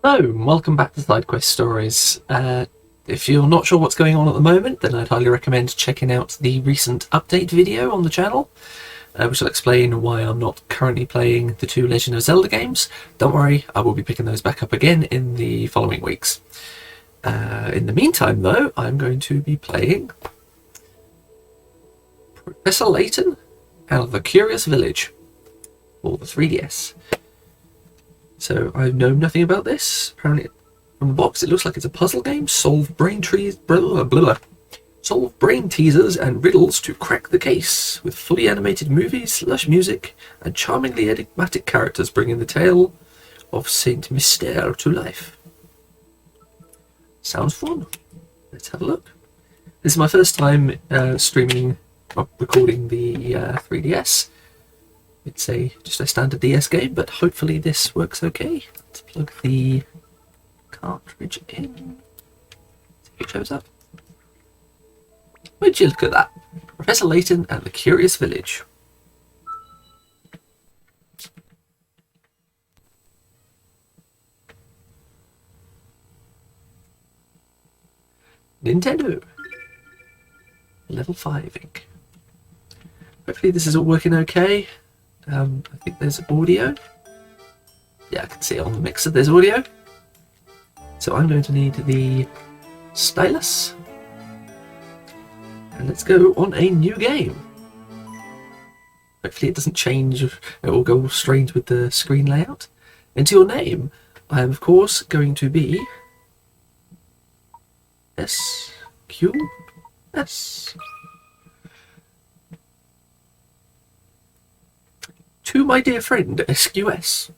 Hello, and welcome back to Side Quest Stories. If you're not sure what's going on at the moment, then I'd highly recommend checking out the recent update video on the channel, which will explain why I'm not currently playing the two Legend of Zelda games. Don't worry, I will be picking those back up again in the following weeks. In the meantime, though, I'm going to be playing Professor Layton and the Curious Village for the 3DS. So I know nothing about this. Apparently, from the box, it looks like it's a puzzle game. Solve brain teasers and riddles to crack the case, with fully animated movies, lush music, and charmingly enigmatic characters bringing the tale of Saint Mystère to life. Sounds fun. Let's have a look. This is my first time recording the 3DS. It's just a standard DS game, but hopefully this works okay. Let's plug the cartridge in. See if it shows up. Would you look at that? Professor Layton and the Curious Village. Nintendo. Level 5 ink. Hopefully this is all working okay. I think there's audio. Yeah, I can see it on the mixer. There's audio. So I'm going to need the stylus. And let's go on a new game. Hopefully it doesn't change. It will go all strange with the screen layout. Into your name, I am of course going to be SQS. To my dear friend SQS.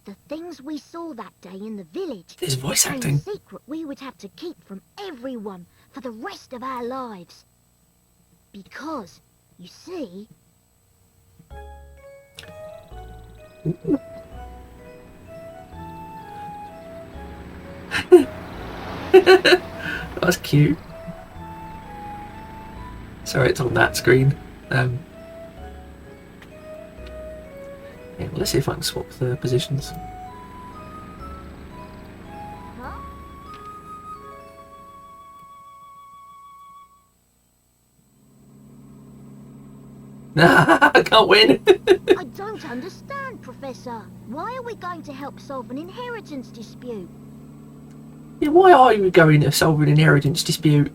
The things we saw that day in the village. His voice became acting. a secret we would have to keep from everyone for the rest of our lives. Because, you see... That's cute. Sorry, it's on that screen. Yeah, well, let's see if I can swap the positions. Huh? I can't win. I don't understand, Professor. Why are we going to help solve an inheritance dispute? Yeah, why are you going to solve an inheritance dispute?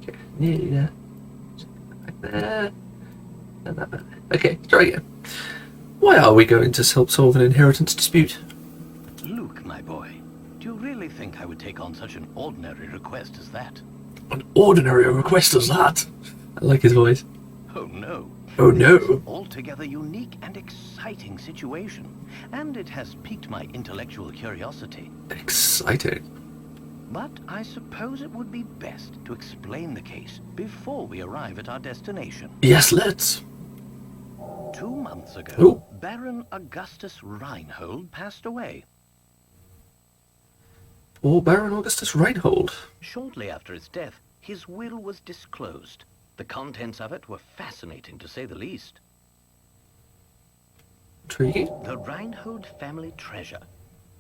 Okay, nearly there. Back there. And that back there. Okay, try again. Why are we going to help solve an inheritance dispute? Luke, my boy, do you really think I would take on such an ordinary request as that? An ordinary request as that? I like his voice. Oh no. Oh no. This is an altogether unique and exciting situation, and it has piqued my intellectual curiosity. Exciting. But I suppose it would be best to explain the case before we arrive at our destination. Yes, let's. 2 months ago, Oh. Baron Augustus Reinhold passed away. Or Baron Augustus Reinhold. Shortly after his death, his will was disclosed. The contents of it were fascinating, to say the least. Intriguing. The Reinhold family treasure,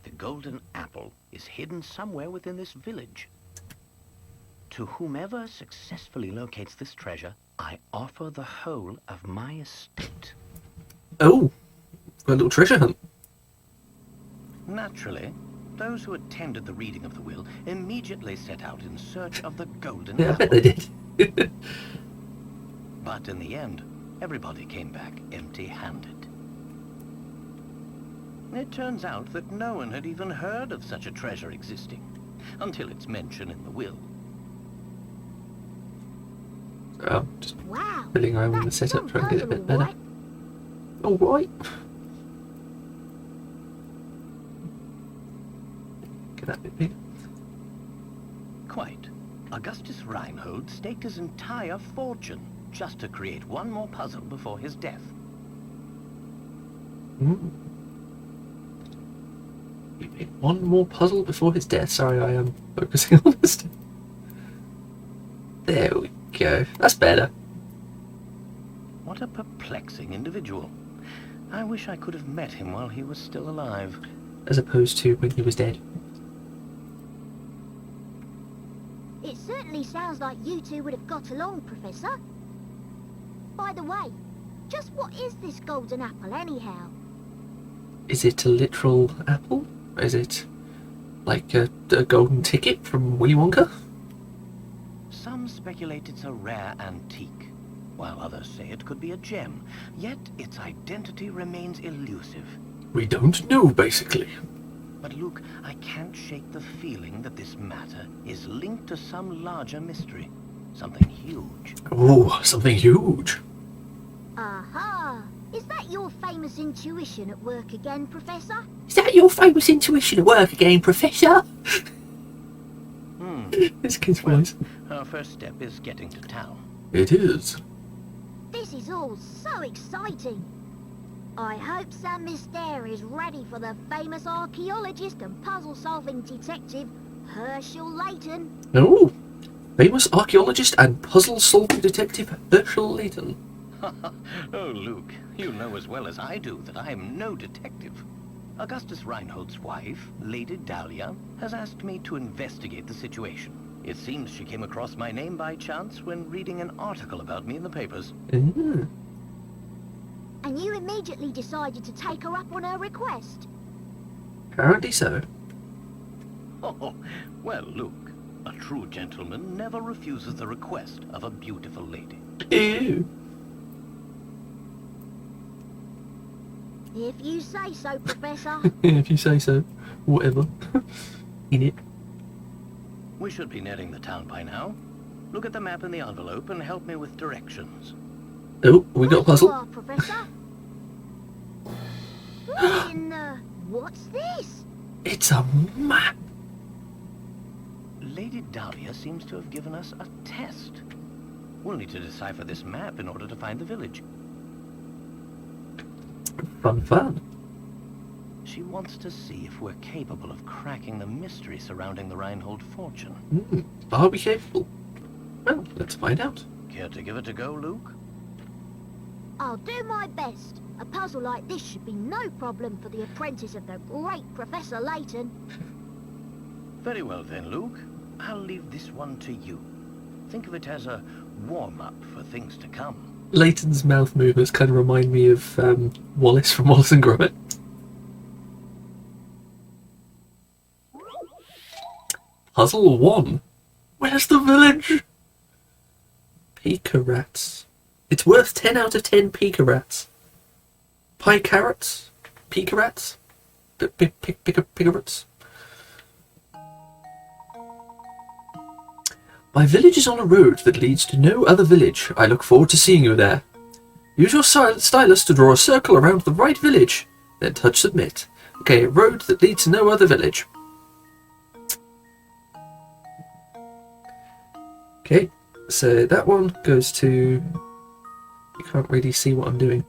the golden apple, is hidden somewhere within this village. To whomever successfully locates this treasure, I offer the whole of my estate. Oh, got a little treasure hunt. Naturally, those who attended the reading of the will immediately set out in search of the golden Yeah, I apple. bet they did. But in the end, everybody came back empty-handed. It turns out that no one had even heard of such a treasure existing, until its mention in the will. So, just Wow. fiddling around with the That's setup, some trying to get it a bit puzzle, better. all right. Alright. Get that bit bigger. Quite. Augustus Reinhold staked his entire fortune just to create one more puzzle before his death. Mm. He made one more puzzle before his death. Sorry, I am focusing on this. There we go. That's better. What a perplexing individual. I wish I could have met him while he was still alive. As opposed to when he was dead. It certainly sounds like you two would have got along, Professor. By the way, just what is this golden apple anyhow? Is it a literal apple? Is it like a golden ticket from Willy Wonka? Some speculate it's a rare antique, while others say it could be a gem. Yet its identity remains elusive. We don't know, basically. But Luke, I can't shake the feeling that this matter is linked to some larger mystery. Something huge. Oh, something huge. Aha! Is that your famous intuition at work again, Professor? Is that your famous intuition at work again, Professor? This kid's voice. Our first step is getting to town. It is. This is all so exciting. I hope Sam Mister is ready for the famous archaeologist and puzzle-solving detective, Herschel Layton. Oh, famous archaeologist and puzzle-solving detective Herschel Layton. Oh, Luke, you know as well as I do that I am no detective. Augustus Reinhold's wife, Lady Dahlia, has asked me to investigate the situation. It seems she came across my name by chance when reading an article about me in the papers. Mm. And you immediately decided to take her up on her request. Apparently so. Oh, well, Luke, a true gentleman never refuses the request of a beautiful lady. Ew. If you say so, Professor. If you say so. Whatever. In it. We should be nearing the town by now. Look at the map in the envelope and help me with directions. Oh, we got a Right puzzle. you are, Professor. What in the... What's this? It's a map. Lady Dahlia seems to have given us a test. We'll need to decipher this map in order to find the village. Fun. She wants to see if we're capable of cracking the mystery surrounding the Reinhold fortune. Are we capable? Well, let's find out. Care to give it a go, Luke? I'll do my best. A puzzle like this should be no problem for the apprentice of the great Professor Layton. Very well then, Luke. I'll leave this one to you. Think of it as a warm-up for things to come. Layton's mouth movements kind of remind me of Wallace from Wallace and Gromit. Puzzle 1. Where's the village? Pika rats. It's worth 10 out of 10 pika rats. Pie carrots? Pika rats? Pika rats? My village is on a road that leads to no other village. I look forward to seeing you there. Use your stylus to draw a circle around the right village, then touch submit. Okay, a road that leads to no other village. Okay, so that one goes to... You can't really see what I'm doing.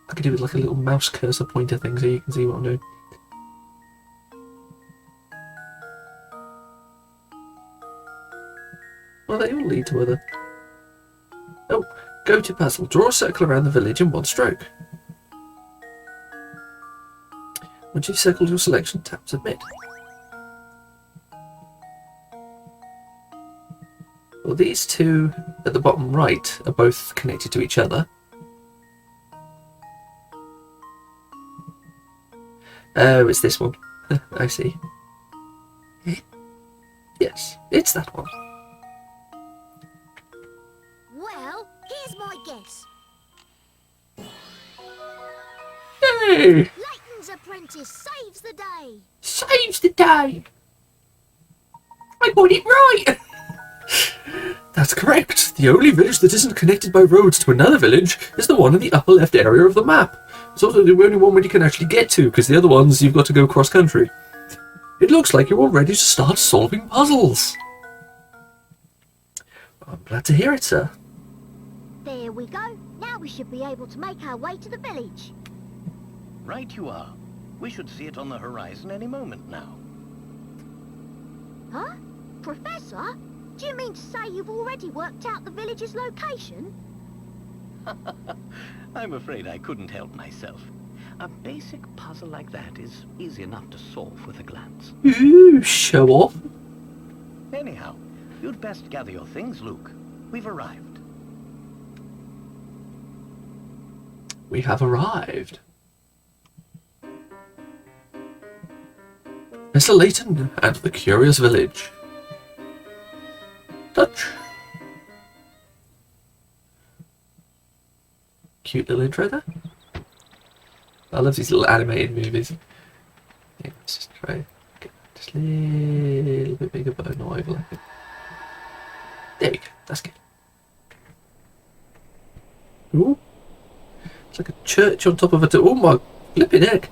I could do with like a little mouse cursor pointer thing so you can see what I'm doing. Well, they all lead to other... Oh, go to puzzle. Draw a circle around the village in one stroke. Once you've circled your selection, tap submit. Well, these two at the bottom right are both connected to each other. Oh, it's this one. I see. Yes, it's that one. Well, here's my guess. Hey! Layton's apprentice saves the day. Saves the day! I got it right! That's correct. The only village that isn't connected by roads to another village is the one in the upper left area of the map. It's also the only one where you can actually get to, because the other ones you've got to go cross country. It looks like you're all ready to start solving puzzles. I'm glad to hear it, sir. There we go. Now we should be able to make our way to the village. Right you are. We should see it on the horizon any moment now. Huh? Professor? Do you mean to say you've already worked out the village's location? I'm afraid I couldn't help myself. A basic puzzle like that is easy enough to solve with a glance. Ooh, show off. Anyhow, you'd best gather your things, Luke. We've arrived. We have arrived. Mr. Layton and the Curious Village. Touch. Cute little intro there. I love these little animated movies. Yeah, let's just try get just a little bit bigger, but not overlapping. There we go. That's good. Ooh. It's like a church on top of a... Oh my flipping heck.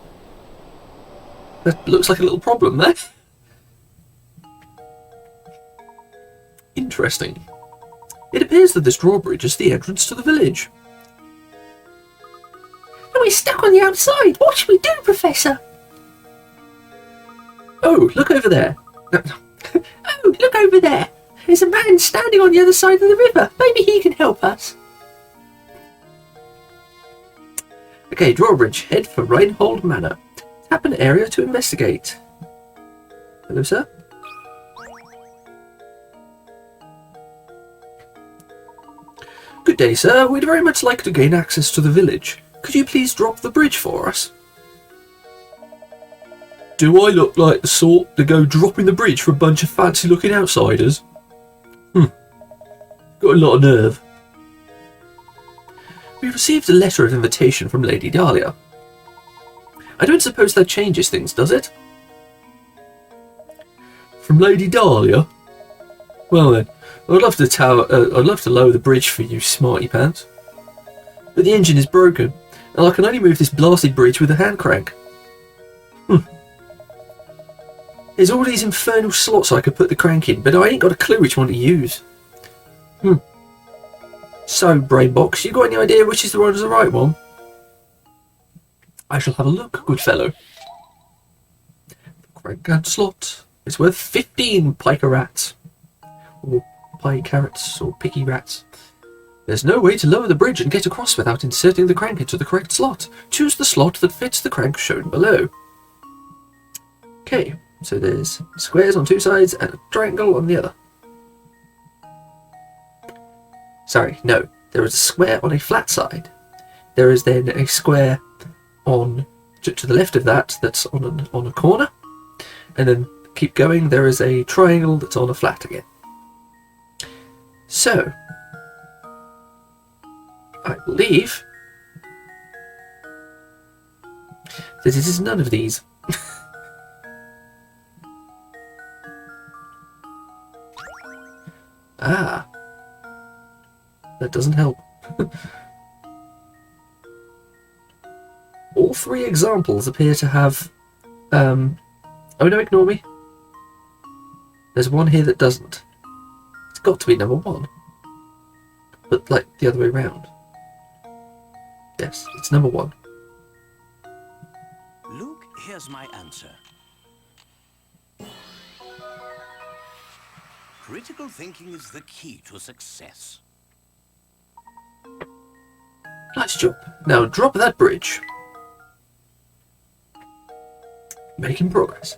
That looks like a little problem there. Interesting. It appears that this drawbridge is the entrance to the village. And we're stuck on the outside. What should we do, Professor? Oh, look over there. Oh, look over there. There's a man standing on the other side of the river. Maybe he can help us. Okay, drawbridge. Head for Reinhold Manor. Tap an area to investigate. Hello, sir. Good day, sir. We'd very much like to gain access to the village. Could you please drop the bridge for us? Do I look like the sort to go dropping the bridge for a bunch of fancy-looking outsiders? Got a lot of nerve. We received a letter of invitation from Lady Dahlia. I don't suppose that changes things, does it? From Lady Dahlia? Well then, I'd love to lower the bridge for you, smarty pants. But the engine is broken, and I can only move this blasted bridge with a hand crank. There's all these infernal slots I could put the crank in, but I ain't got a clue which one to use. So, Brainbox, you got any idea which is the right one? I shall have a look, good fellow. The crank and slot is worth 15 piker rats. Or pie carrots, or picky rats. There's no way to lower the bridge and get across without inserting the crank into the correct slot. Choose the slot that fits the crank shown below. Okay, so there's squares on two sides and a triangle on the other. Sorry, no. There is a square on a flat side. There is then a square on to the left of that that's on a corner. And then keep going, there is a triangle that's on a flat again. So, I believe that it is none of these. Ah. That doesn't help. All three examples appear to have... Oh no, ignore me. There's one here that doesn't. It's got to be number one. But, like, the other way around. Yes, it's number one. Luke, here's my answer. Critical thinking is the key to success. Nice job. Now drop that bridge. Making progress.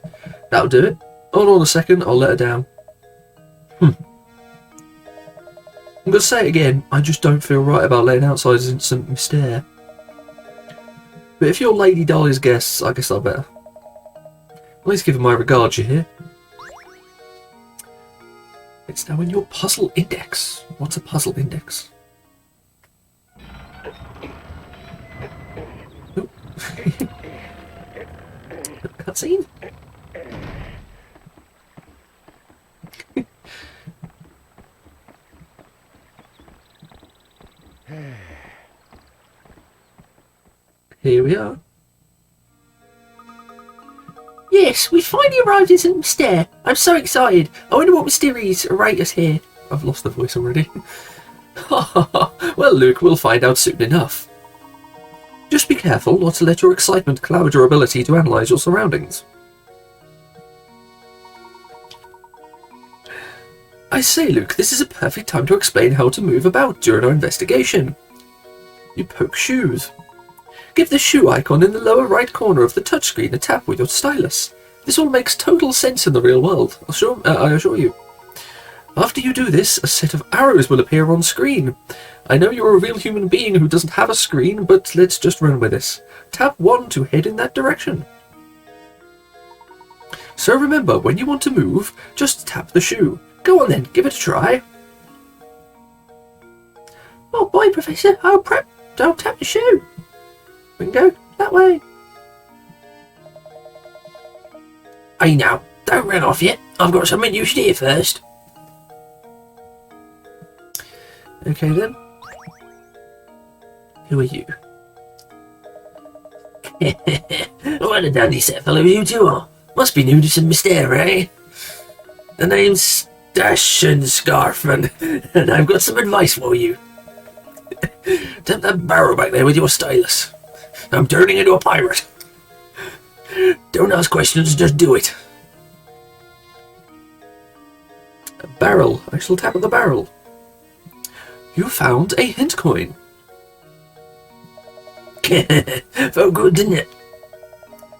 That'll do it. Hold on a second, I'll let her down. I'm going to say it again, I just don't feel right about letting outsiders into St. Mystere. But if you're Lady Dahlia's guests, I guess I'll better. At least give her my regards, you hear? It's now in your puzzle index. What's a puzzle index? Oh. Cutscene? Here we are. Yes, we finally arrived in St. Mystere. I'm so excited. I wonder what mysterious await us here. I've lost the voice already. Well, Luke, we'll find out soon enough. Just be careful not to let your excitement cloud your ability to analyse your surroundings. I say, Luke, this is a perfect time to explain how to move about during our investigation. You poke shoes. Give the shoe icon in the lower right corner of the touchscreen a tap with your stylus. This all makes total sense in the real world, I assure you. After you do this, a set of arrows will appear on screen. I know you're a real human being who doesn't have a screen, but let's just run with this. Tap 1 to head in that direction. So remember, when you want to move, just tap the shoe. Go on then, give it a try. Oh boy, Professor, I'll tap the shoe. We can go that way. Hey now, don't run off yet. I've got something you should hear first. Okay then. Who are you? What a dandy set of fellows you two are. Must be new to some mystere, eh? The name's Scarfman, and I've got some advice for you. Tap that barrel back there with your stylus. I'm turning into a pirate. Don't ask questions, just do it. A barrel. I shall tap the barrel. You found a hint coin. Felt good, didn't it?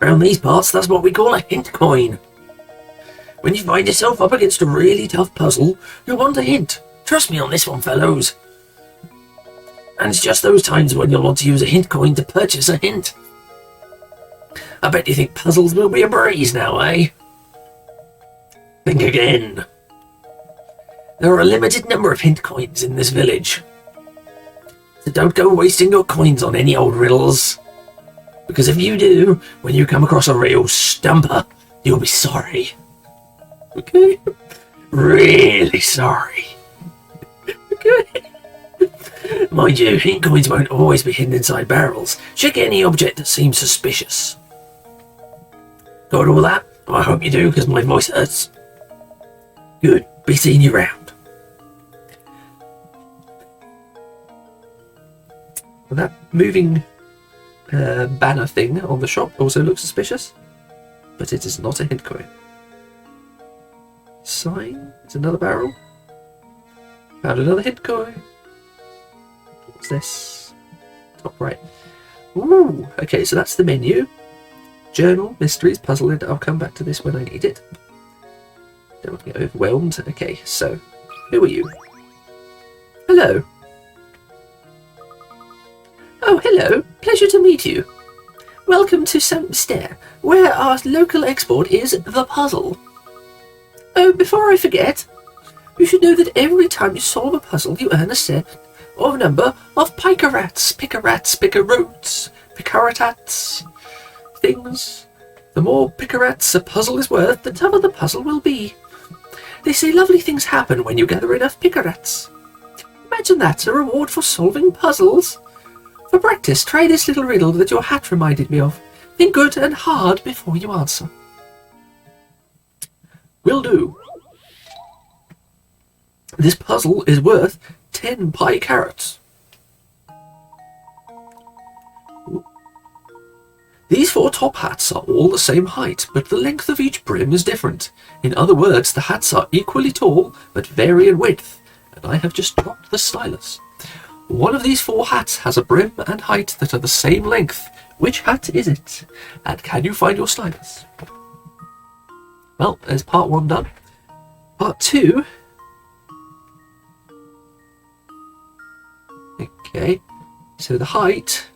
Around these parts, that's what we call a hint coin. When you find yourself up against a really tough puzzle, you'll want a hint. Trust me on this one, fellows. And it's just those times when you'll want to use a hint coin to purchase a hint. I bet you think puzzles will be a breeze now, eh? Think again. There are a limited number of hint coins in this village. So don't go wasting your coins on any old riddles. Because if you do, when you come across a real stumper, you'll be sorry. Okay? Really sorry. Okay? Mind you, hint coins won't always be hidden inside barrels. Check any object that seems suspicious. Got all that? I hope you do, because my voice hurts. Good. Be seeing you round. Well, that moving banner thing on the shop also looks suspicious, but it is not a hint coin. Sign? It's another barrel. Found another hint coin. What's this? Top right. Ooh, okay, so that's the menu. Journal, mysteries, puzzle, and I'll come back to this when I need it. Don't want to get overwhelmed. Okay, so, who are you? Hello. Oh, hello. Pleasure to meet you. Welcome to Saint Mystere, where our local export is the puzzle. Oh, before I forget, you should know that every time you solve a puzzle, you earn a set or number of picarats, picarotes, picaratats things. The more picarats a puzzle is worth, the tougher the puzzle will be. They say lovely things happen when you gather enough picarats. Imagine that's a reward for solving puzzles. For practice, try this little riddle that your hat reminded me of. Think good and hard before you answer. Will do. This puzzle is worth 10 pie carrots. These 4 top hats are all the same height, but the length of each brim is different. In other words, the hats are equally tall, but vary in width, and I have just dropped the stylus. One of these 4 hats has a brim and height that are the same length. Which hat is it? And can you find your stylus? Well, there's part 1 done. Part 2. Okay, so the height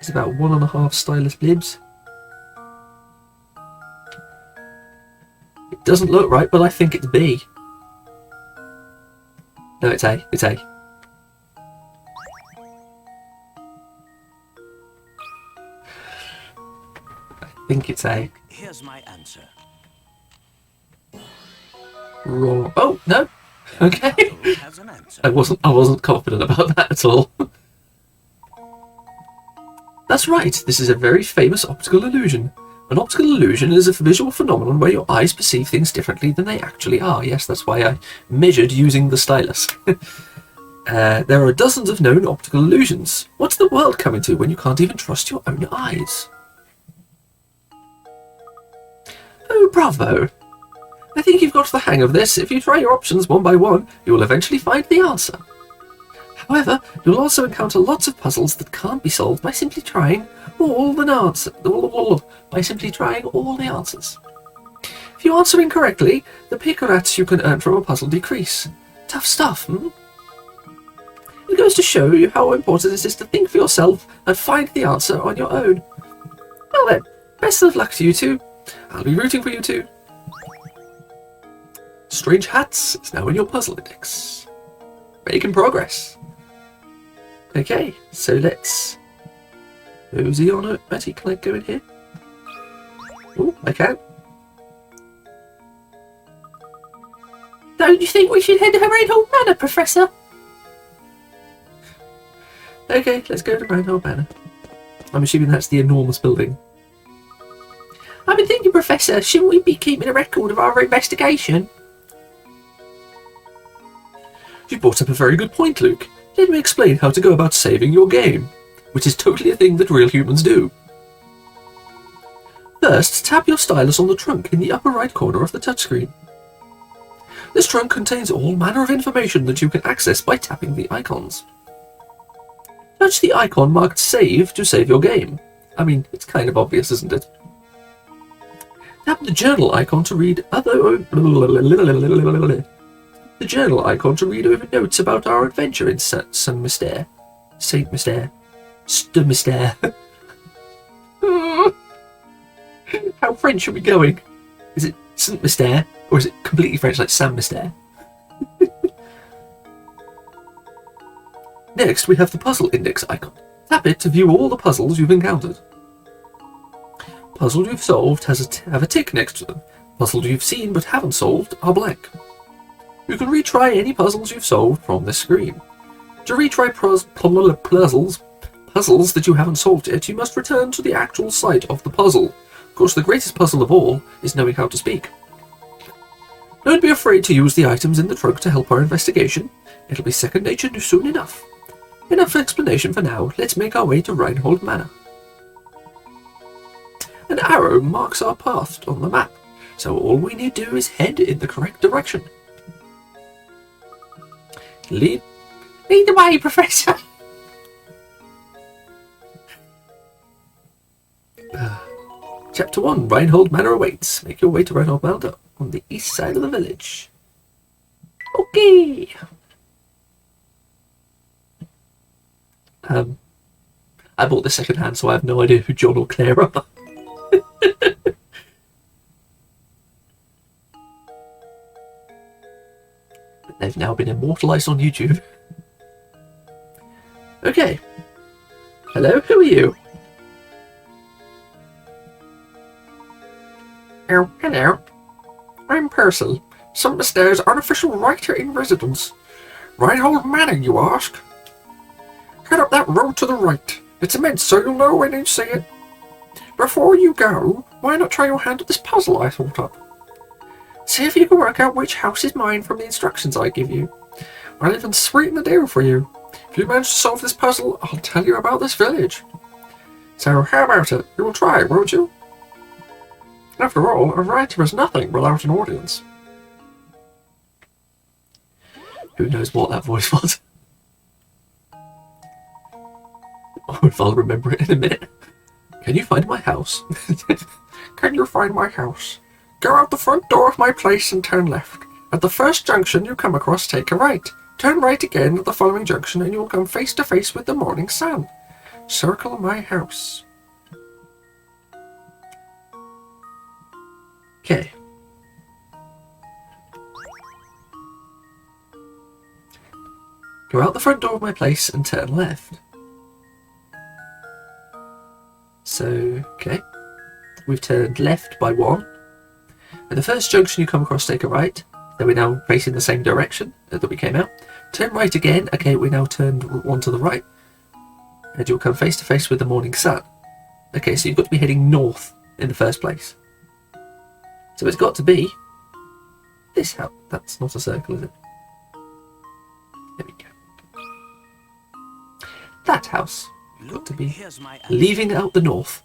is about 1.5 stylus blibs. It doesn't look right, but I think it's B. No, it's A. It's A. I think it's A. Here's my answer. Wrong. Oh no. Okay. Has an answer. I wasn't confident about that at all. That's right. This is a very famous optical illusion. An optical illusion is a visual phenomenon where your eyes perceive things differently than they actually are. Yes, that's why I measured using the stylus. There are dozens of known optical illusions. What's the world coming to when you can't even trust your own eyes? Oh, bravo. I think you've got the hang of this. If you try your options one by one, you will eventually find the answer. However, you'll also encounter lots of puzzles that can't be solved by simply trying all the answers. If you answer incorrectly, the picorats you can earn from a puzzle decrease. Tough stuff, hmm? It goes to show you how important it is to think for yourself and find the answer on your own. Well then, best of luck to you two. I'll be rooting for you two. Strange Hats is now in your puzzle index. Making progress. Okay, so let's mosey on it. Matty, can I go in here? Oh, I can. Don't you think we should head to Reinhold Manor, Professor? Okay, let's go to Reinhold Manor. I'm assuming that's the enormous building. I've been thinking, Professor, shouldn't we be keeping a record of our investigation? You brought up a very good point, Luke. Let me explain how to go about saving your game, which is totally a thing that real humans do. First, tap your stylus on the trunk in the upper right corner of the touchscreen. This trunk contains all manner of information that you can access by tapping the icons. Touch the icon marked Save to save your game. I mean, it's kind of obvious, isn't it? Tap the journal icon to read over notes about our adventure in Saint Mystère. How French are we going? Is it Saint Mystère, or is it completely French like Saint Mystère? Next, we have the puzzle index icon. Tap it to view all the puzzles you've encountered. Puzzles you've solved have a tick next to them. Puzzles you've seen but haven't solved are blank. You can retry any puzzles you've solved from this screen. To retry puzzles that you haven't solved yet, you must return to the actual site of the puzzle. Of course, the greatest puzzle of all is knowing how to speak. Don't be afraid to use the items in the trunk to help our investigation. It'll be second nature soon enough. Enough explanation for now. Let's make our way to Reinhold Manor. An arrow marks our path on the map, so all we need to do is head in the correct direction. Lead the way, Professor! Chapter 1, Reinhold Manor awaits. Make your way to Reinhold Manor on the east side of the village. Okay! I bought this second hand, so I have no idea who John or Claire are. They've now been immortalised on YouTube. Okay. Hello, who are you? Oh, hello. I'm Percy, Saint Mystére's unofficial writer-in-residence. Reinhold Manor, you ask? Head up that road to the right. It's immense, so you'll know when you see it. Before you go, why not try your hand at this puzzle I thought up? See if you can work out which house is mine from the instructions I give you. I'll even sweeten the deal for you. If you manage to solve this puzzle, I'll tell you about this village. So how about it? You will try, won't you? After all, a writer is nothing without an audience. Who knows what that voice was? Oh, if I'll remember it in a minute. Can you find my house? Can you find my house? Go out the front door of my place and turn left. At the first junction you come across, take a right. Turn right again at the following junction and you will come face to face with the morning sun. Circle my house. Okay. Go out the front door of my place and turn left. So, okay. We've turned left by 1. At the first junction you come across, take a right. Then we're now facing the same direction that we came out. Turn right again. Okay, we now turned 1 to the right. And you'll come face to face with the morning sun. Okay, so you've got to be heading north in the first place. So it's got to be this house. That's not a circle, is it? There we go. That house. Got to be leaving out the north.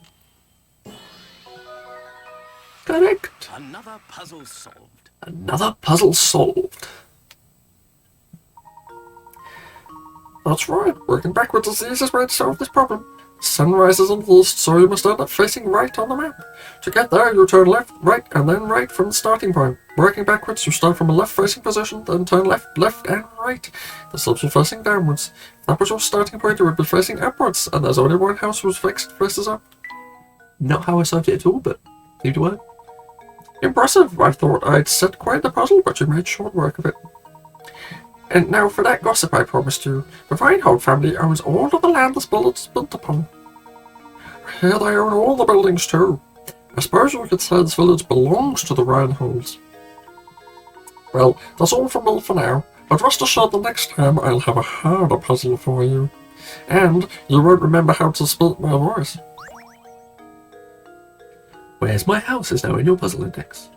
Correct. Another puzzle solved. Another puzzle solved. That's right, working backwards is the easiest way to solve this problem. Sun rises on the east, so you must end up facing right on the map. To get there, you turn left, right, and then right from the starting point. Working backwards, you start from a left-facing position, then turn left, left, and right. The slopes are facing downwards. If that was your starting point, you would be facing upwards, and there's only one house whose fixed faces up. Not how I solved it at all, but seemed to work. Impressive! I thought I'd set quite the puzzle, but you made short work of it. And now for that gossip I promised you. The Reinhold family owns all of the land this village is built upon. Here they own all the buildings too. I suppose you could say this village belongs to the Reinholds. Well, that's all from me for now, but rest assured the next time I'll have a harder puzzle for you. And you won't remember how to spell my voice. Where's my house is now in your puzzle index.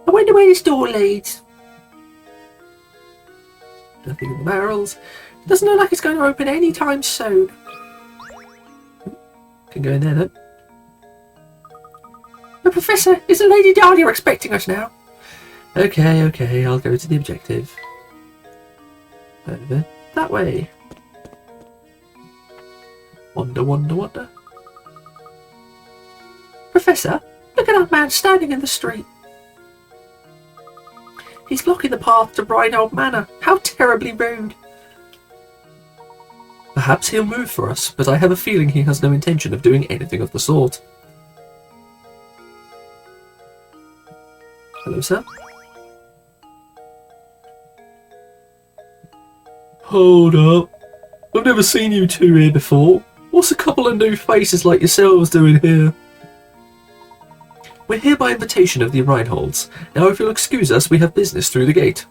I wonder where this door leads. Nothing in the barrels. Doesn't look like it's going to open any time soon. Can go in there then. The Professor, is the Lady Dahlia expecting us now? Okay, I'll go to the objective. Over that way. Wonder. Professor, look at that man standing in the street. He's blocking the path to Reinhold Manor. How terribly rude. Perhaps he'll move for us, but I have a feeling he has no intention of doing anything of the sort. Hello, sir. Hold up. I've never seen you two here before. What's a couple of new faces like yourselves doing here? We're here by invitation of the Reinholds. Now, if you'll excuse us, we have business through the gate.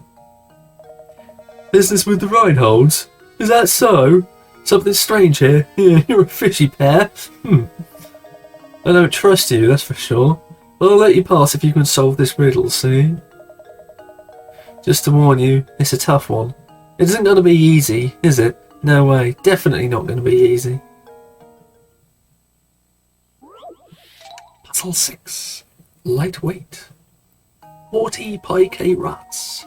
Business with the Reinholds? Is that so? Something strange here. Yeah, you're a fishy pair. I don't trust you, that's for sure. But I'll let you pass if you can solve this riddle, see? Just to warn you, it's a tough one. It isn't going to be easy, is it? No way. Definitely not going to be easy. Puzzle 6. Lightweight. 40 piquet rats.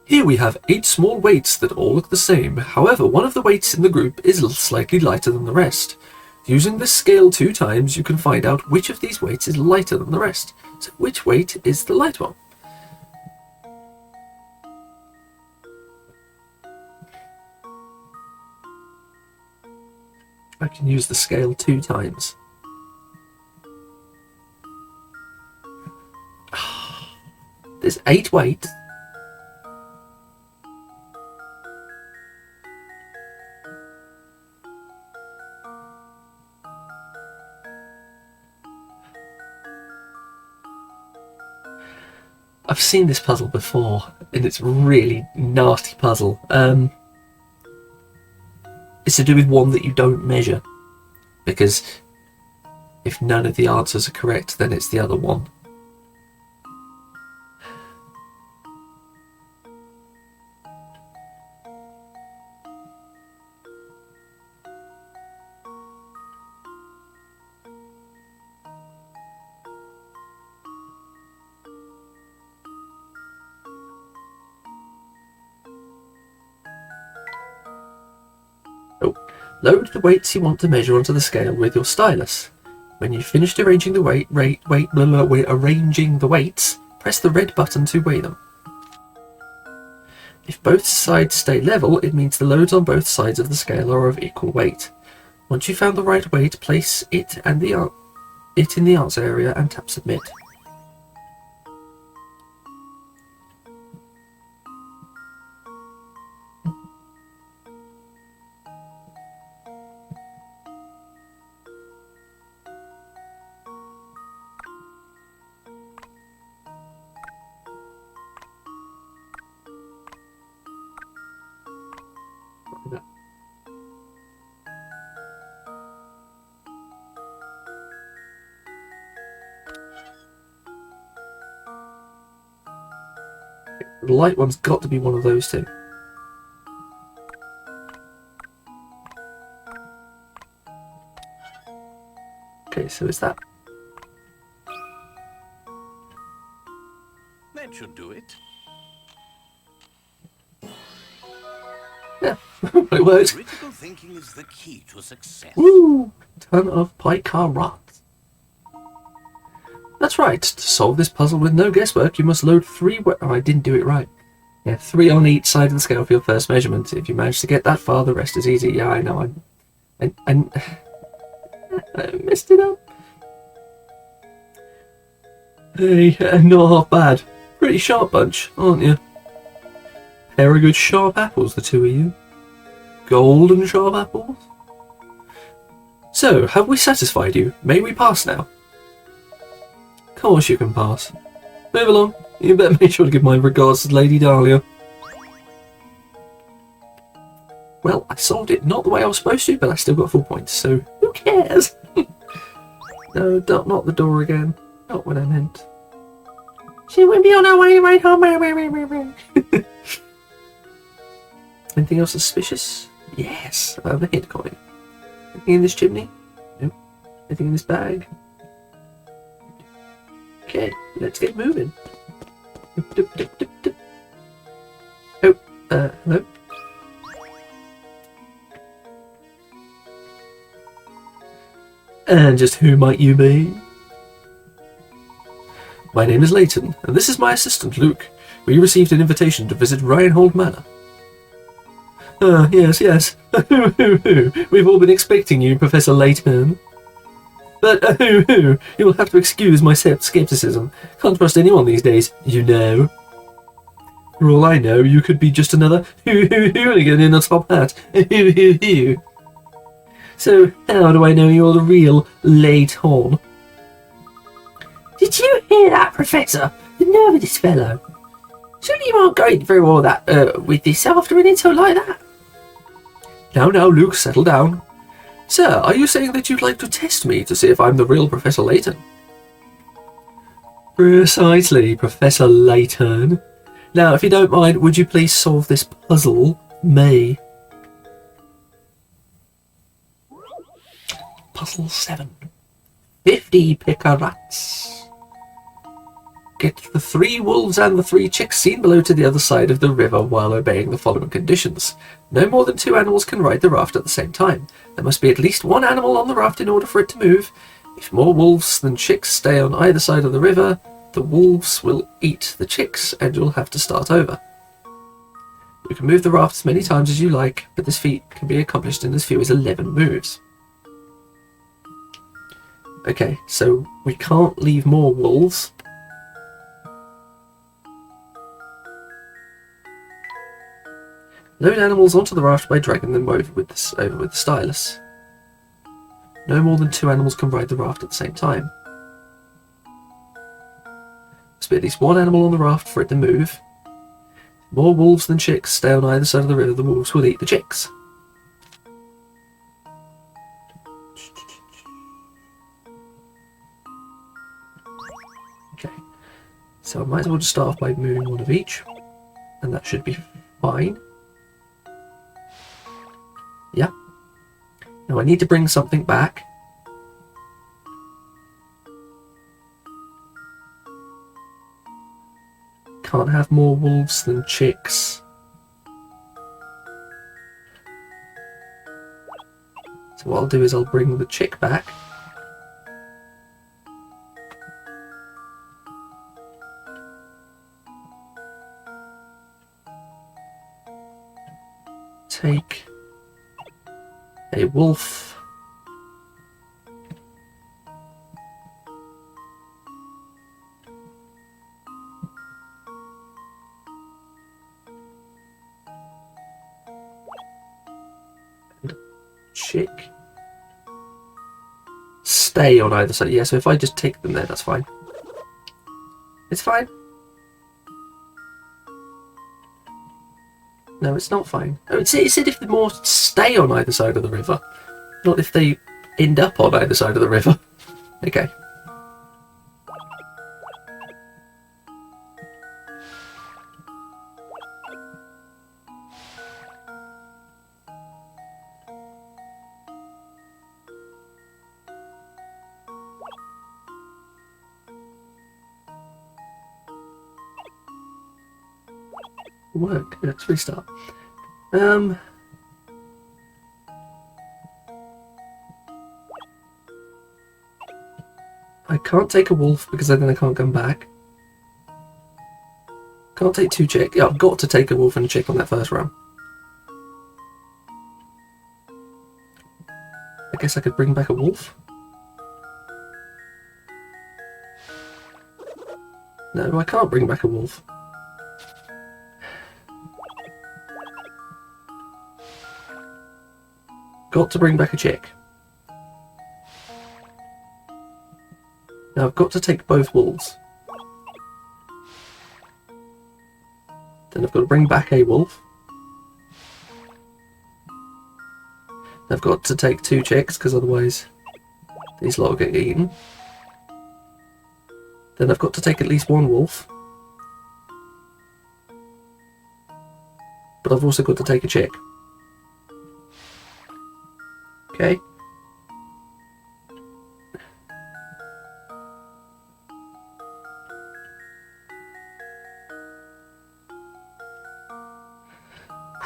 Here we have 8 small weights that all look the same. However, one of the weights in the group is slightly lighter than the rest. Using this scale 2 times, you can find out which of these weights is lighter than the rest. So which weight is the light one? I can use the scale 2 times. There's 8 weights. I've seen this puzzle before, and it's a really nasty puzzle. It's to do with one that you don't measure, because if none of the answers are correct, then it's the other one. Load the weights you want to measure onto the scale with your stylus. When you've finished arranging the arranging the weights, press the red button to weigh them. If both sides stay level, it means the loads on both sides of the scale are of equal weight. Once you've found the right weight, place it in the answer area and tap submit. The light one's got to be one of those two. Okay, so it's that. That should do it. Yeah, it worked. Critical thinking is the key to success. Woo! Ton of picar rods. That's right. To solve this puzzle with no guesswork, you must load 3... Oh, I didn't do it right. Yeah, 3 on each side of the scale for your first measurement. If you manage to get that far, the rest is easy. Yeah, I know. I messed it up. Hey, not half bad. Pretty sharp bunch, aren't you? Pair of good sharp apples, the two of you. Golden sharp apples. So, have we satisfied you? May we pass now? Of course you can pass. Move along. You better make sure to give my regards to Lady Dahlia. Well, I solved it not the way I was supposed to, but I still got full points, so who cares? No, not the door again. Not what I meant. She will be on her way right home. Anything else suspicious? Yes, I have a hit coin. Anything in this chimney? Nope. Anything in this bag? Okay, let's get moving. Oh, hello? And just who might you be? My name is Layton, and this is my assistant, Luke. We received an invitation to visit Reinhold Manor. Yes. We've all been expecting you, Professor Layton. But, you'll have to excuse my skepticism. Can't trust anyone these days, you know. For all I know, you could be just another hooligan in a top hat. So, how do I know you're the real Layton? Did you hear that, Professor? The nerve of this fellow. Surely you aren't going through all that with this after an insult like that? Now, Luke, settle down. Sir, are you saying that you'd like to test me to see if I'm the real Professor Layton? Precisely, Professor Layton. Now, if you don't mind, would you please solve this puzzle, me? Puzzle 7. 50 picarats. Get the 3 wolves and the 3 chicks seen below to the other side of the river while obeying the following conditions. No more than 2 animals can ride the raft at the same time. There must be at least 1 animal on the raft in order for it to move. If more wolves than chicks stay on either side of the river, the wolves will eat the chicks and you'll have to start over. You can move the raft as many times as you like, but this feat can be accomplished in as few as 11 moves. Okay, so we can't leave more wolves. Load animals onto the raft by dragging them over with the stylus. No more than 2 animals can ride the raft at the same time. Must be at least 1 animal on the raft for it to move. More wolves than chicks stay on either side of the river, the wolves will eat the chicks. Okay, so I might as well just start off by moving 1 of each, and that should be fine. Yeah. Now I need to bring something back. Can't have more wolves than chicks. So what I'll do is I'll bring the chick back. Take a wolf. And chick. Stay on either side. Yeah, so if I just take them there, that's fine. It's fine. No, it's not fine. Oh, it said if the more stay on either side of the river, not if they end up on either side of the river. Okay. work. Let's restart. I can't take a wolf because then I can't come back. Can't take 2 chick. Yeah, I've got to take a wolf and a chick on that first round. I guess I could bring back a wolf. No, I can't bring back a wolf. Got to bring back a chick. Now I've got to take both wolves. Then I've got to bring back a wolf. I've got to take 2 chicks because otherwise these lot will get eaten. Then I've got to take at least 1 wolf. But I've also got to take a chick. Okay.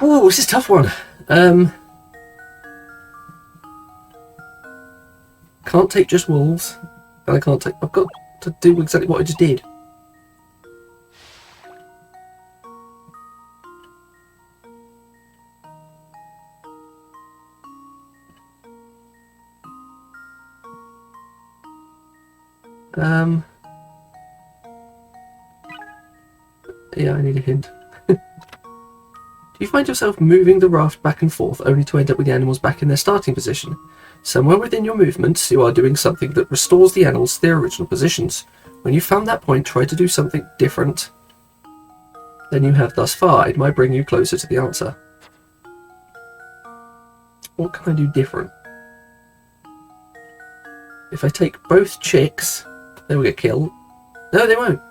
Ooh, this is a tough one. Can't take just wolves. And I can't take... I've got to do exactly what I just did. Yeah, I need a hint. Do you find yourself moving the raft back and forth only to end up with the animals back in their starting position? Somewhere within your movements, you are doing something that restores the animals to their original positions. When you found that point, try to do something different than you have thus far. It might bring you closer to the answer. What can I do different? If I take both chicks, they will get killed. No, they won't.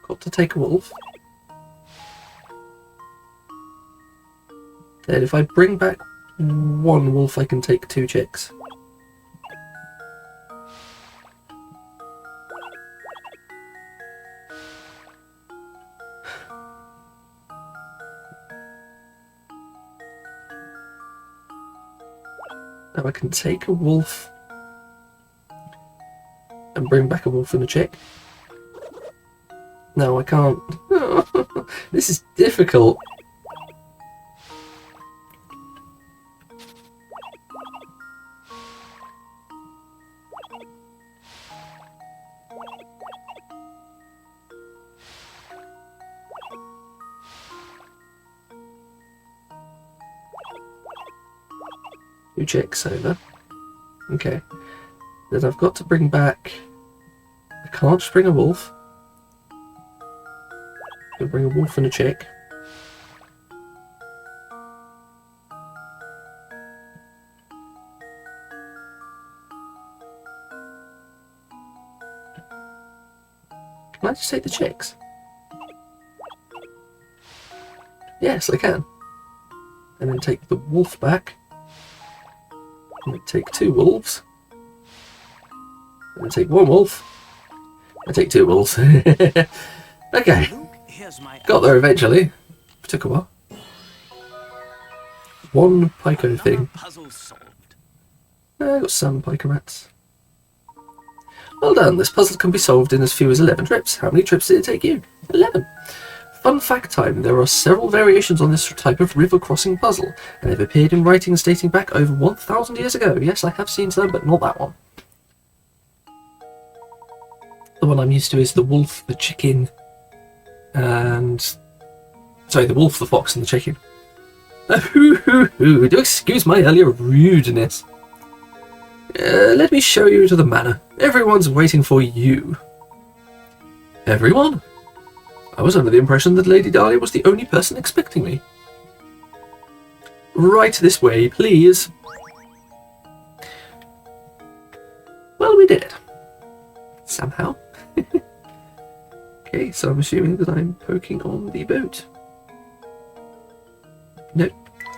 Got to take a wolf. Then if I bring back 1 wolf, I can take 2 chicks. Now I can take a wolf and bring back a wolf and a chick. No, I can't. This is difficult. Two chicks over. Okay. Then I've got to bring back... I can't just bring a wolf. I'll bring a wolf and a chick. Can I just take the chicks? Yes, I can. And then take the wolf back. And then take 2 wolves. And then take 1 wolf. And take 2 wolves. Okay. Got there eventually. Took a while. 1 Pico thing. I got some Pico rats. Well done. This puzzle can be solved in as few as 11 trips. How many trips did it take you? 11. Fun fact time. There are several variations on this type of river crossing puzzle, and they've appeared in writings dating back over 1,000 years ago. Yes, I have seen some, but not that one. The one I'm used to is the wolf, the chicken, and... Sorry, the wolf, the fox, and the chicken. Do excuse my earlier rudeness. Let me show you to the manor. Everyone's waiting for you. Everyone? I was under the impression that Lady Dahlia was the only person expecting me. Right this way, please. Okay, so I'm assuming that I'm poking on the boat. No,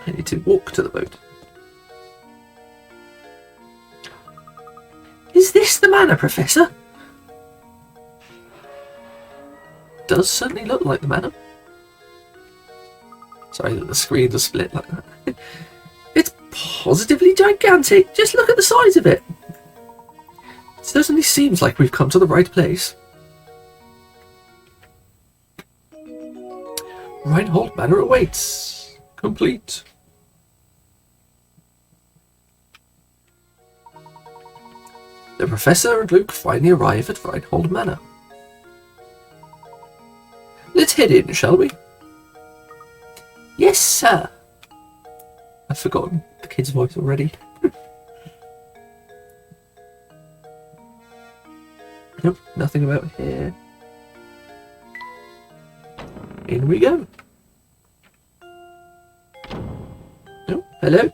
I need to walk to the boat. Is this the manor, Professor? Does certainly look like the manor. Sorry that the screen is split like that. It's positively gigantic. Just look at the size of it. It certainly seems like we've come to the right place. Reinhold Manor awaits. Complete. The Professor and Luke finally arrive at Reinhold Manor. Let's head in, shall we? Yes, sir. I've forgotten the kid's voice already. Nope, nothing about here. In we go. Oh, hello.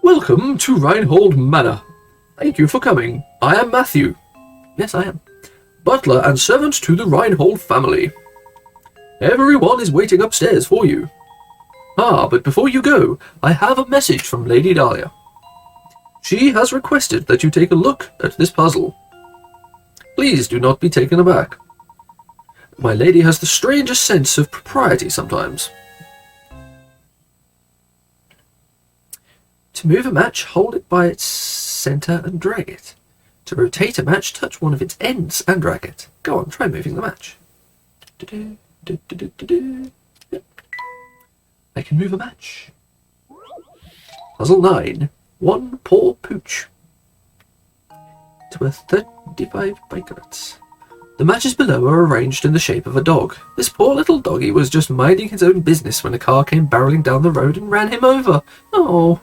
Welcome to Reinhold Manor. Thank you for coming. I am Matthew. Yes, I am. Butler and servant to the Reinhold family. Everyone is waiting upstairs for you. Ah, but before you go, I have a message from Lady Dahlia. She has requested that you take a look at this puzzle. Please do not be taken aback. My lady has the strangest sense of propriety sometimes. To move a match, hold it by its centre and drag it. To rotate a match, touch one of its ends and drag it. Go on, try moving the match. Yep. I can move a match. Puzzle 9. One poor pooch. It's worth 35 bicrats. The matches below are arranged in the shape of a dog. This poor little doggy was just minding his own business when a car came barreling down the road and ran him over. Oh.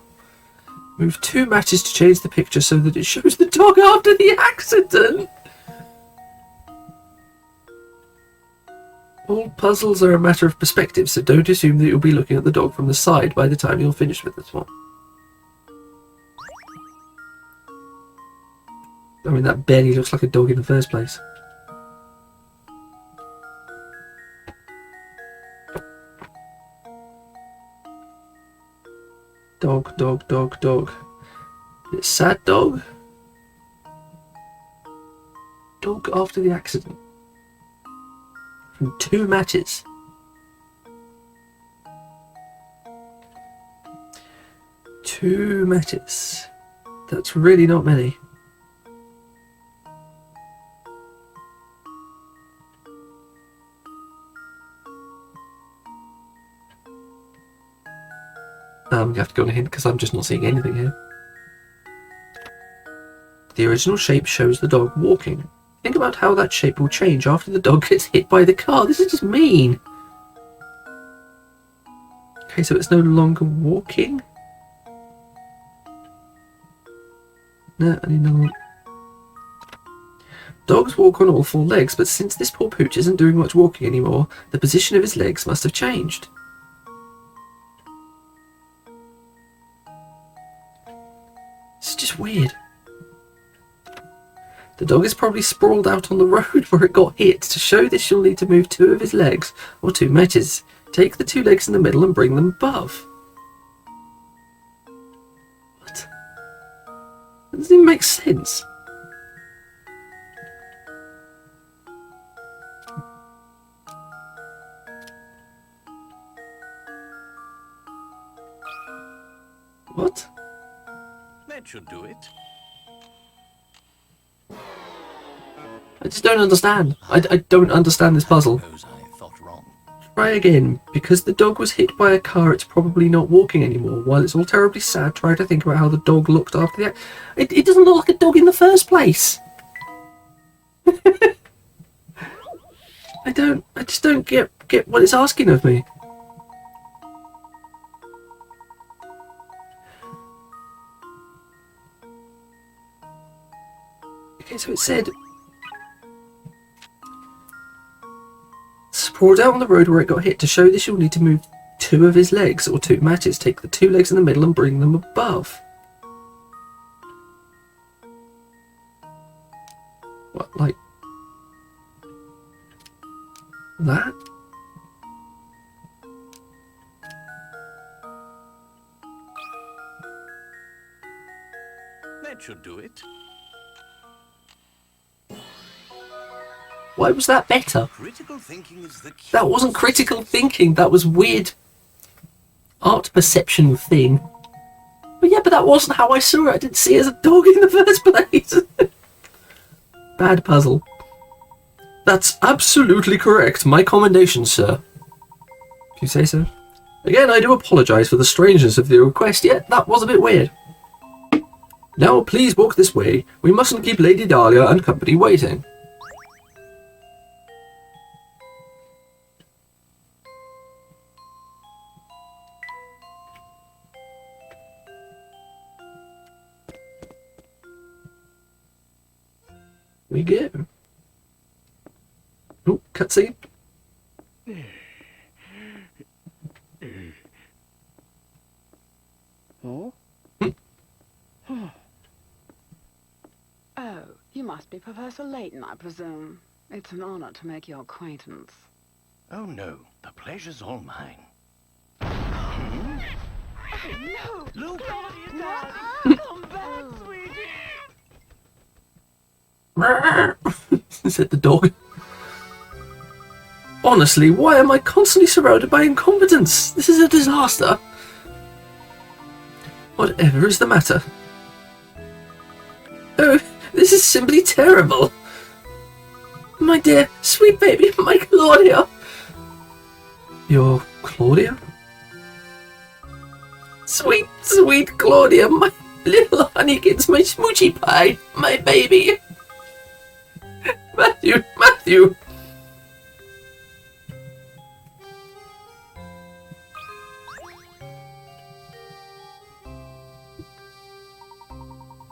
Move 2 matches to change the picture so that it shows the dog after the accident. All puzzles are a matter of perspective, so don't assume that you'll be looking at the dog from the side by the time you're finished with this one. I mean, that barely looks like a dog in the first place. Dog, dog, dog, dog. Is it sad dog? Dog after the accident. From 2 matches. Two matches. That's really not many. I'm going to have to go on a hint because I'm just not seeing anything here. The original shape shows the dog walking. Think about how that shape will change after the dog gets hit by the car. This is just mean. Okay, so it's no longer walking. No, I need another one. Dogs walk on all 4 legs, but since this poor pooch isn't doing much walking anymore, the position of his legs must have changed. It's just weird. The dog is probably sprawled out on the road where it got hit. To show this, you'll need to move 2 of his legs, or 2 matches. Take the 2 legs in the middle and bring them above. What? That doesn't even make sense. What? That should do it. I just don't understand. I don't understand this puzzle. Suppose I thought wrong. Try again. Because the dog was hit by a car, it's probably not walking anymore. While it's all terribly sad, try to think about how the dog looked after the it doesn't look like a dog in the first place. I just don't get what it's asking of me. Okay, so it said sprawled out on the road where it got hit. To show this, you'll need to move 2 of his legs, or 2 matches. Take the 2 legs in the middle and bring them above. What, like... that? That should do it. Why was that better? Critical thinking is the key. That wasn't critical thinking, that was weird art perception thing. But yeah, but that wasn't how I saw it. I didn't see it as a dog in the first place. Bad puzzle. That's absolutely correct. My commendations, sir. If you say so. Again, I do apologise for the strangeness of the request, yet that was a bit weird. Now, please walk this way. We mustn't keep Lady Dahlia and company waiting. We go. Oh, cutscene. Oh? Oh, you must be Professor Layton, I presume. It's an honor to make your acquaintance. Oh no, the pleasure's all mine. Oh, no! Luke! Come back, sweetie! Said the dog. Honestly, why am I constantly surrounded by incompetence? This is a disaster. Whatever is the matter? Oh, this is simply terrible. My dear, sweet baby, my Claudia. Your Claudia? Sweet, sweet Claudia, my little honeykins, my smoochy pie, my baby. Matthew.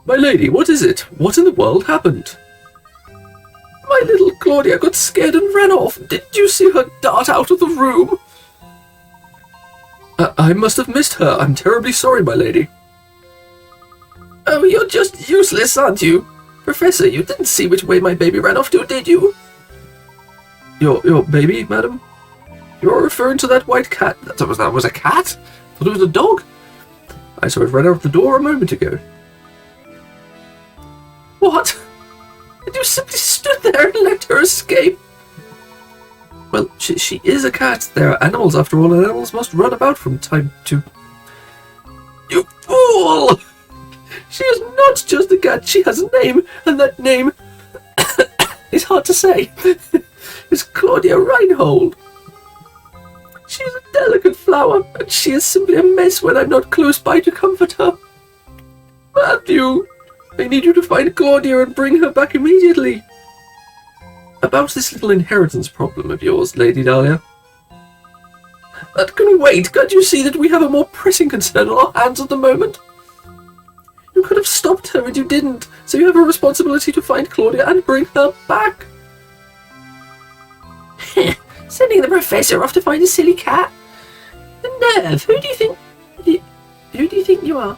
My lady, what is it? What in the world happened? My little Claudia got scared and ran off. Didn't you see her dart out of the room? I must have missed her. I'm terribly sorry, my lady. Oh, you're just useless, aren't you? Professor, you didn't see which way my baby ran off to, did you? Your baby, madam? You're referring to that white cat. That was a cat? I thought it was a dog. I saw it run out the door a moment ago. What? And you simply stood there and let her escape? Well, she is a cat. They are animals after all, and animals must run about from time to... You fool! She is not just a cat, she has a name, and that name is hard to say. It's Claudia Reinhold. She is a delicate flower, and she is simply a mess when I'm not close by to comfort her. Matthew, I need you to find Claudia and bring her back immediately. About this little inheritance problem of yours, Lady Dahlia. That can wait. Can't you see that we have a more pressing concern on our hands at the moment? You could have stopped her and you didn't, so you have a responsibility to find Claudia and bring her back. Sending the professor off to find a silly cat? The nerve! Who do you think you are?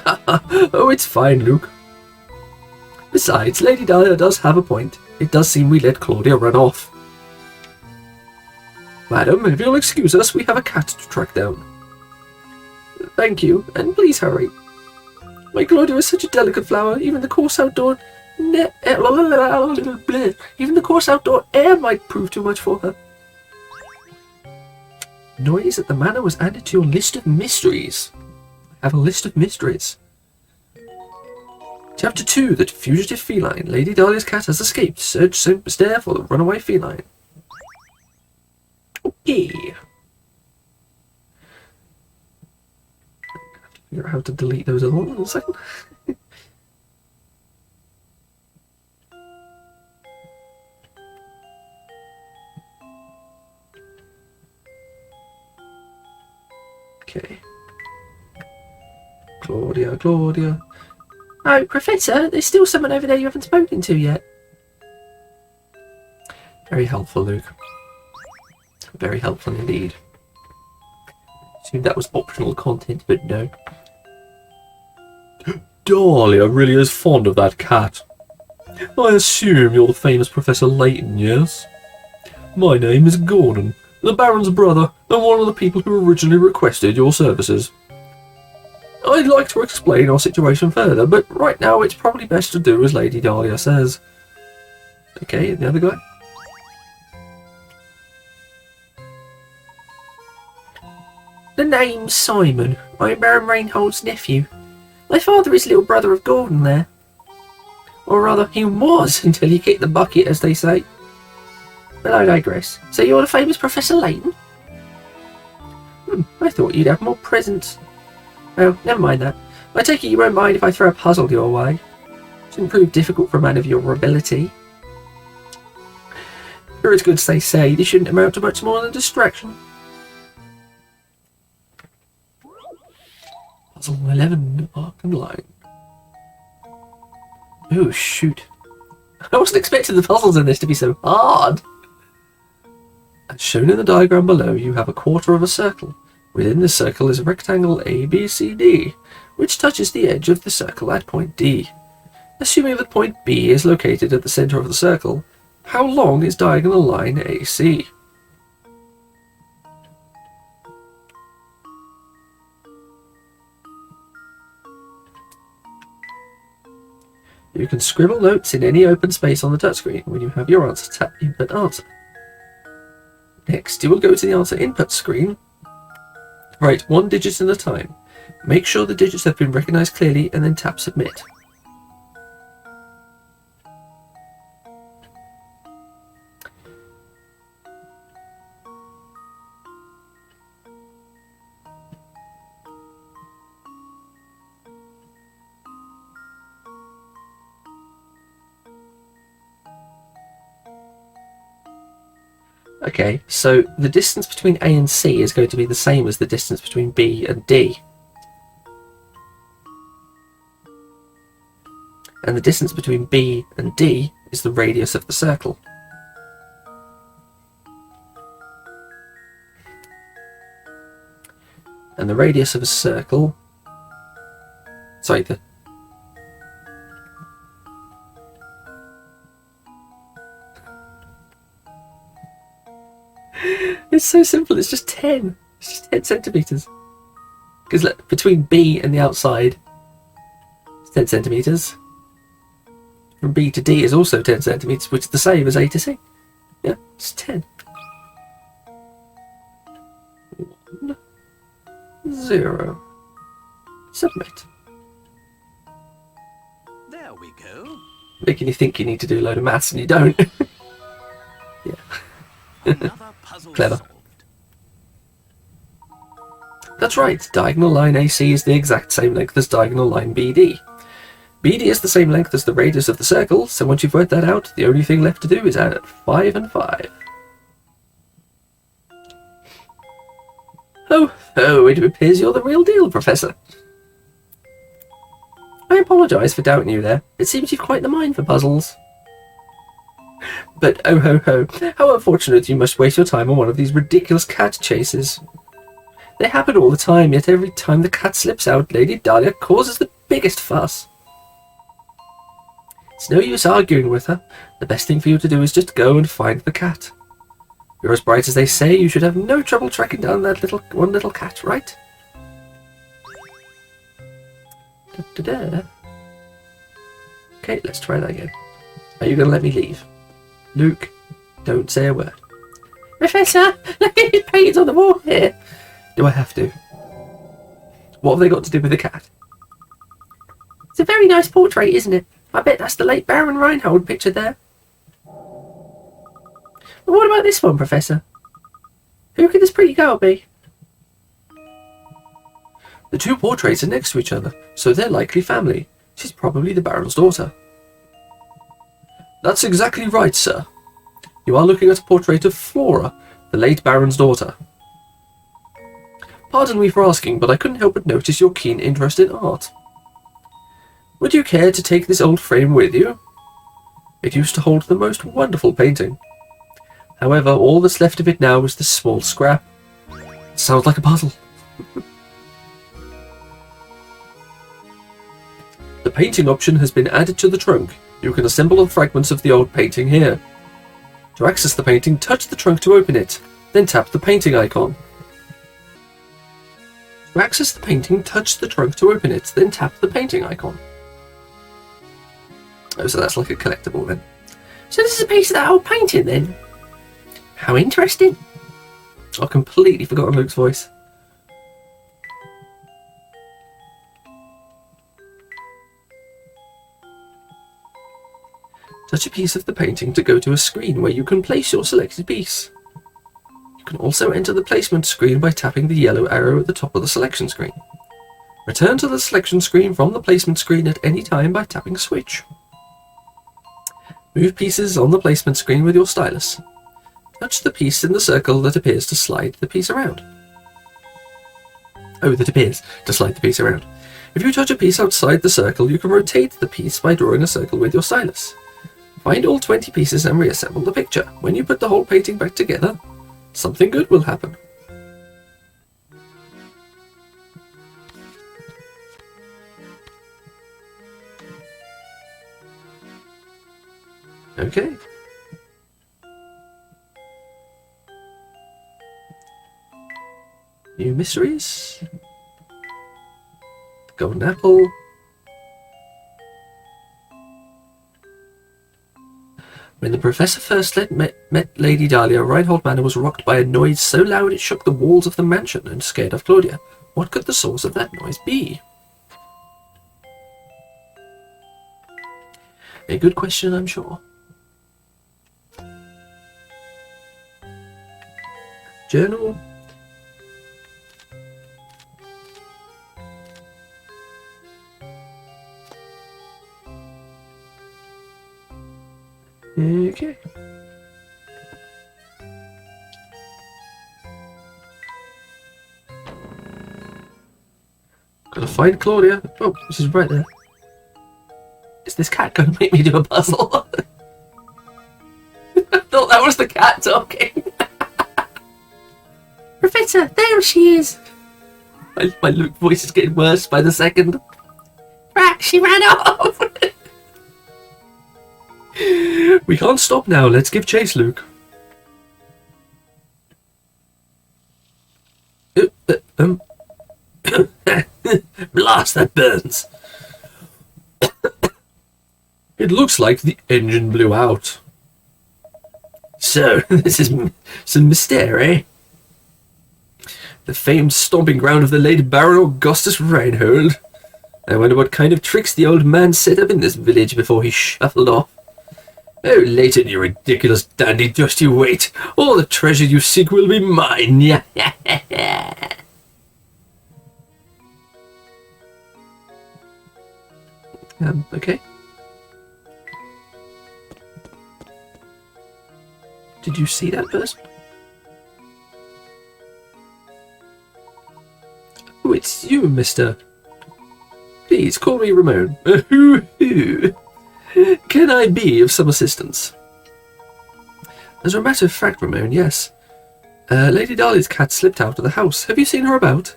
Oh, it's fine, Luke. Besides, Lady Dahlia does have a point. It does seem we let Claudia run off. Madam, if you'll excuse us, we have a cat to track down. Thank you, and please hurry. My Claudia is such a delicate flower, even the coarse outdoor air might prove too much for her. Noise at the manor was added to your list of mysteries. I have a list of mysteries. Chapter 2, The Fugitive Feline. Lady Dahlia's cat has escaped. Search stare for the runaway feline. Okay. I have to figure out how to delete those other ones in a second. Okay. Claudia. Oh, Professor, there's still someone over there you haven't spoken to yet. Very helpful, Luke. Very helpful indeed. Assumed that was optional content, but no. Dahlia really is fond of that cat. I assume you're the famous Professor Layton, yes? My name is Gordon, the Baron's brother, and one of the people who originally requested your services. I'd like to explain our situation further, but right now it's probably best to do as Lady Dahlia says. Okay, the other guy? The name's Simon. I'm Baron Reinhold's nephew. My father is little brother of Gordon there. Or rather, he was until he kicked the bucket, as they say. But I digress. So you're the famous Professor Layton? I thought you'd have more presents. Oh, never mind that. I take it you won't mind if I throw a puzzle your way. Shouldn't prove difficult for a man of your ability. For as good as they say, this shouldn't amount to much more than distraction. Puzzle 11, Arc and Line. Oh, shoot. I wasn't expecting the puzzles in this to be so hard. As shown in the diagram below, you have a quarter of a circle. Within this circle is a rectangle ABCD, which touches the edge of the circle at point D. Assuming that point B is located at the center of the circle, how long is diagonal line AC? You can scribble notes in any open space on the touchscreen. When you have your answer, tap Input Answer. Next, you will go to the answer input screen. Write 1 digit at a time. Make sure the digits have been recognized clearly and then tap Submit. Okay, so the distance between A and C is going to be the same as the distance between B and D. And the distance between B and D is the radius of the circle. And the radius of a circle... Sorry, It's so simple, it's just 10. It's just 10 centimetres. Because between B and the outside, it's 10 centimetres. From B to D is also 10 centimetres, which is the same as A to C. Yeah, it's 10. 1, 0. Submit. There we go. Making you think you need to do a load of maths and you don't. Yeah. Another puzzle Clever. solved. That's right, diagonal line AC is the exact same length as diagonal line BD. BD is the same length as the radius of the circle, so once you've worked that out, the only thing left to do is add 5 and 5. Oh, it appears you're the real deal, Professor. I apologise for doubting you there. It seems you've quite the mind for puzzles. But oh ho ho, how unfortunate you must waste your time on one of these ridiculous cat chases. They happen all the time, yet every time the cat slips out, Lady Dahlia causes the biggest fuss. It's no use arguing with her. The best thing for you to do is just go and find the cat. You're as bright as they say, you should have no trouble tracking down that one little cat, right? Da-da-da. Okay, let's try that again. Are you going to let me leave? Luke, don't say a word. Professor, look at his paintings on the wall here. Do I have to? What have they got to do with the cat? It's a very nice portrait, isn't it? I bet that's the late Baron Reinhold pictured there. But what about this one, Professor? Who could this pretty girl be? The two portraits are next to each other, so they're likely family. She's probably the Baron's daughter. That's exactly right, sir. You are looking at a portrait of Flora, the late Baron's daughter. Pardon me for asking, but I couldn't help but notice your keen interest in art. Would you care to take this old frame with you? It used to hold the most wonderful painting. However, all that's left of it now is this small scrap. It sounds like a puzzle. The painting option has been added to the trunk. You can assemble the fragments of the old painting here. To access the painting, touch the trunk to open it, then tap the painting icon. To access the painting, touch the trunk to open it, then tap the painting icon. Oh, so that's like a collectible then. So this is a piece of that old painting then? How interesting. I completely forgot Luke's voice. Touch a piece of the painting to go to a screen where you can place your selected piece. You can also enter the placement screen by tapping the yellow arrow at the top of the selection screen. Return to the selection screen from the placement screen at any time by tapping switch. Move pieces on the placement screen with your stylus. Touch the piece in the circle that appears to slide the piece around. Oh, that appears to slide the piece around. If you touch a piece outside the circle, you can rotate the piece by drawing a circle with your stylus. Find all 20 pieces and reassemble the picture. When you put the whole painting back together, something good will happen. Okay. New mysteries. The golden apple. When the professor first met Lady Dahlia, Reinhold Manor was rocked by a noise so loud it shook the walls of the mansion and scared off Claudia. What could the source of that noise be? A good question, I'm sure. Journal. Okay. Gotta find Claudia. Oh, she's right there. Is this cat gonna make me do a puzzle? I thought that was the cat talking. Professor, there she is. My Luke voice is getting worse by the second. Right, she ran off. We can't stop now. Let's give chase, Luke. Blast, that burns. It looks like the engine blew out. So, this is some mystery. The famed stomping ground of the late Baron Augustus Reinhold. I wonder what kind of tricks the old man set up in this village before he shuffled off. Oh, Layton, you ridiculous dandy, just you wait. All the treasure you seek will be mine. Yeah. Okay. Did you see that person? Oh, it's you, mister. Please, call me Ramon. Can I be of some assistance? As a matter of fact, Ramon, yes. Lady Dahlia's cat slipped out of the house. Have you seen her about?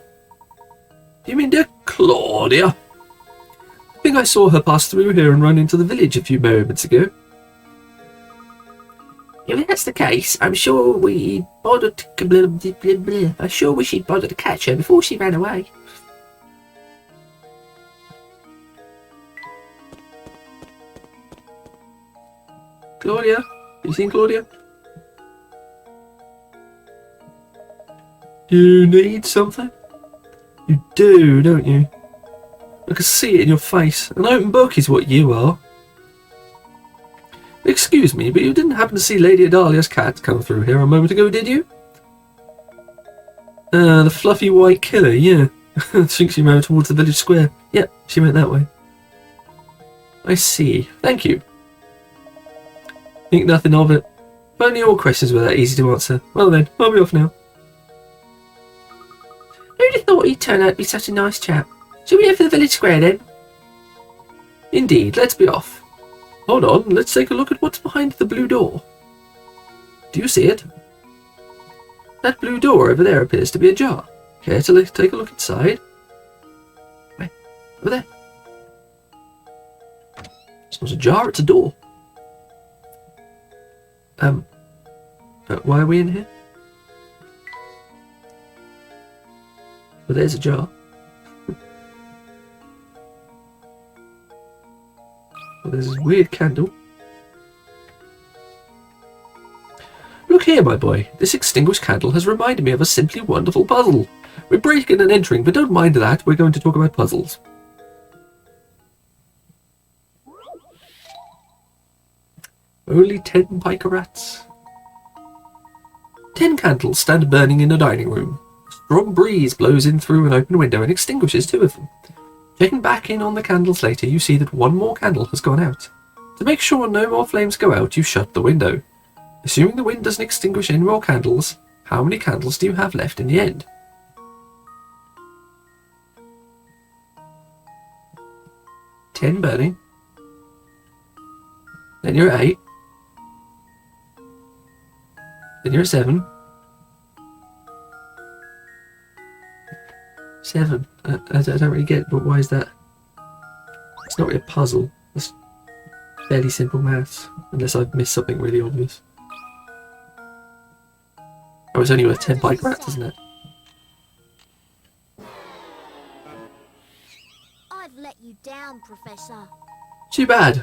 You mean dear Claudia? I think I saw her pass through here and run into the village a few moments ago. If that's the case, I'm sure we bothered to... I'm sure we should bother to catch her before she ran away. Claudia? Have you seen Claudia? You need something? You do, don't you? I can see it in your face. An open book is what you are. Excuse me, but you didn't happen to see Lady Dahlia's cat come through here a moment ago, did you? The fluffy white killer, yeah. I think she ran towards the village square. Yeah, she went that way. I see. Thank you. Think nothing of it. If only your questions were that easy to answer. Well then, I'll be off now. Who'd have thought he'd turn out to be such a nice chap? Shall we head for the village square then? Indeed, let's be off. Hold on, let's take a look at what's behind the blue door. Do you see it? That blue door over there appears to be ajar. Care to take a look inside? Wait, over there. It's not a jar, it's a door. Why are we in here? Well, there's a jar. Well, there's this weird candle. Look here, my boy. This extinguished candle has reminded me of a simply wonderful puzzle. We're breaking and entering, but don't mind that. We're going to talk about puzzles. Only 10 piker rats. 10 candles stand burning in a dining room. A strong breeze blows in through an open window and extinguishes 2 of them. Checking back in on the candles later, you see that 1 more candle has gone out. To make sure no more flames go out, you shut the window. Assuming the wind doesn't extinguish any more candles, how many candles do you have left in the end? Ten burning. Then you're at 8. Then you're at 7. 7. I don't really get, but why is that? It's not really a puzzle. It's fairly simple maths, unless I've missed something really obvious. Oh, it's only worth 10 bike rats, isn't it? I've let you down, Professor. Too bad.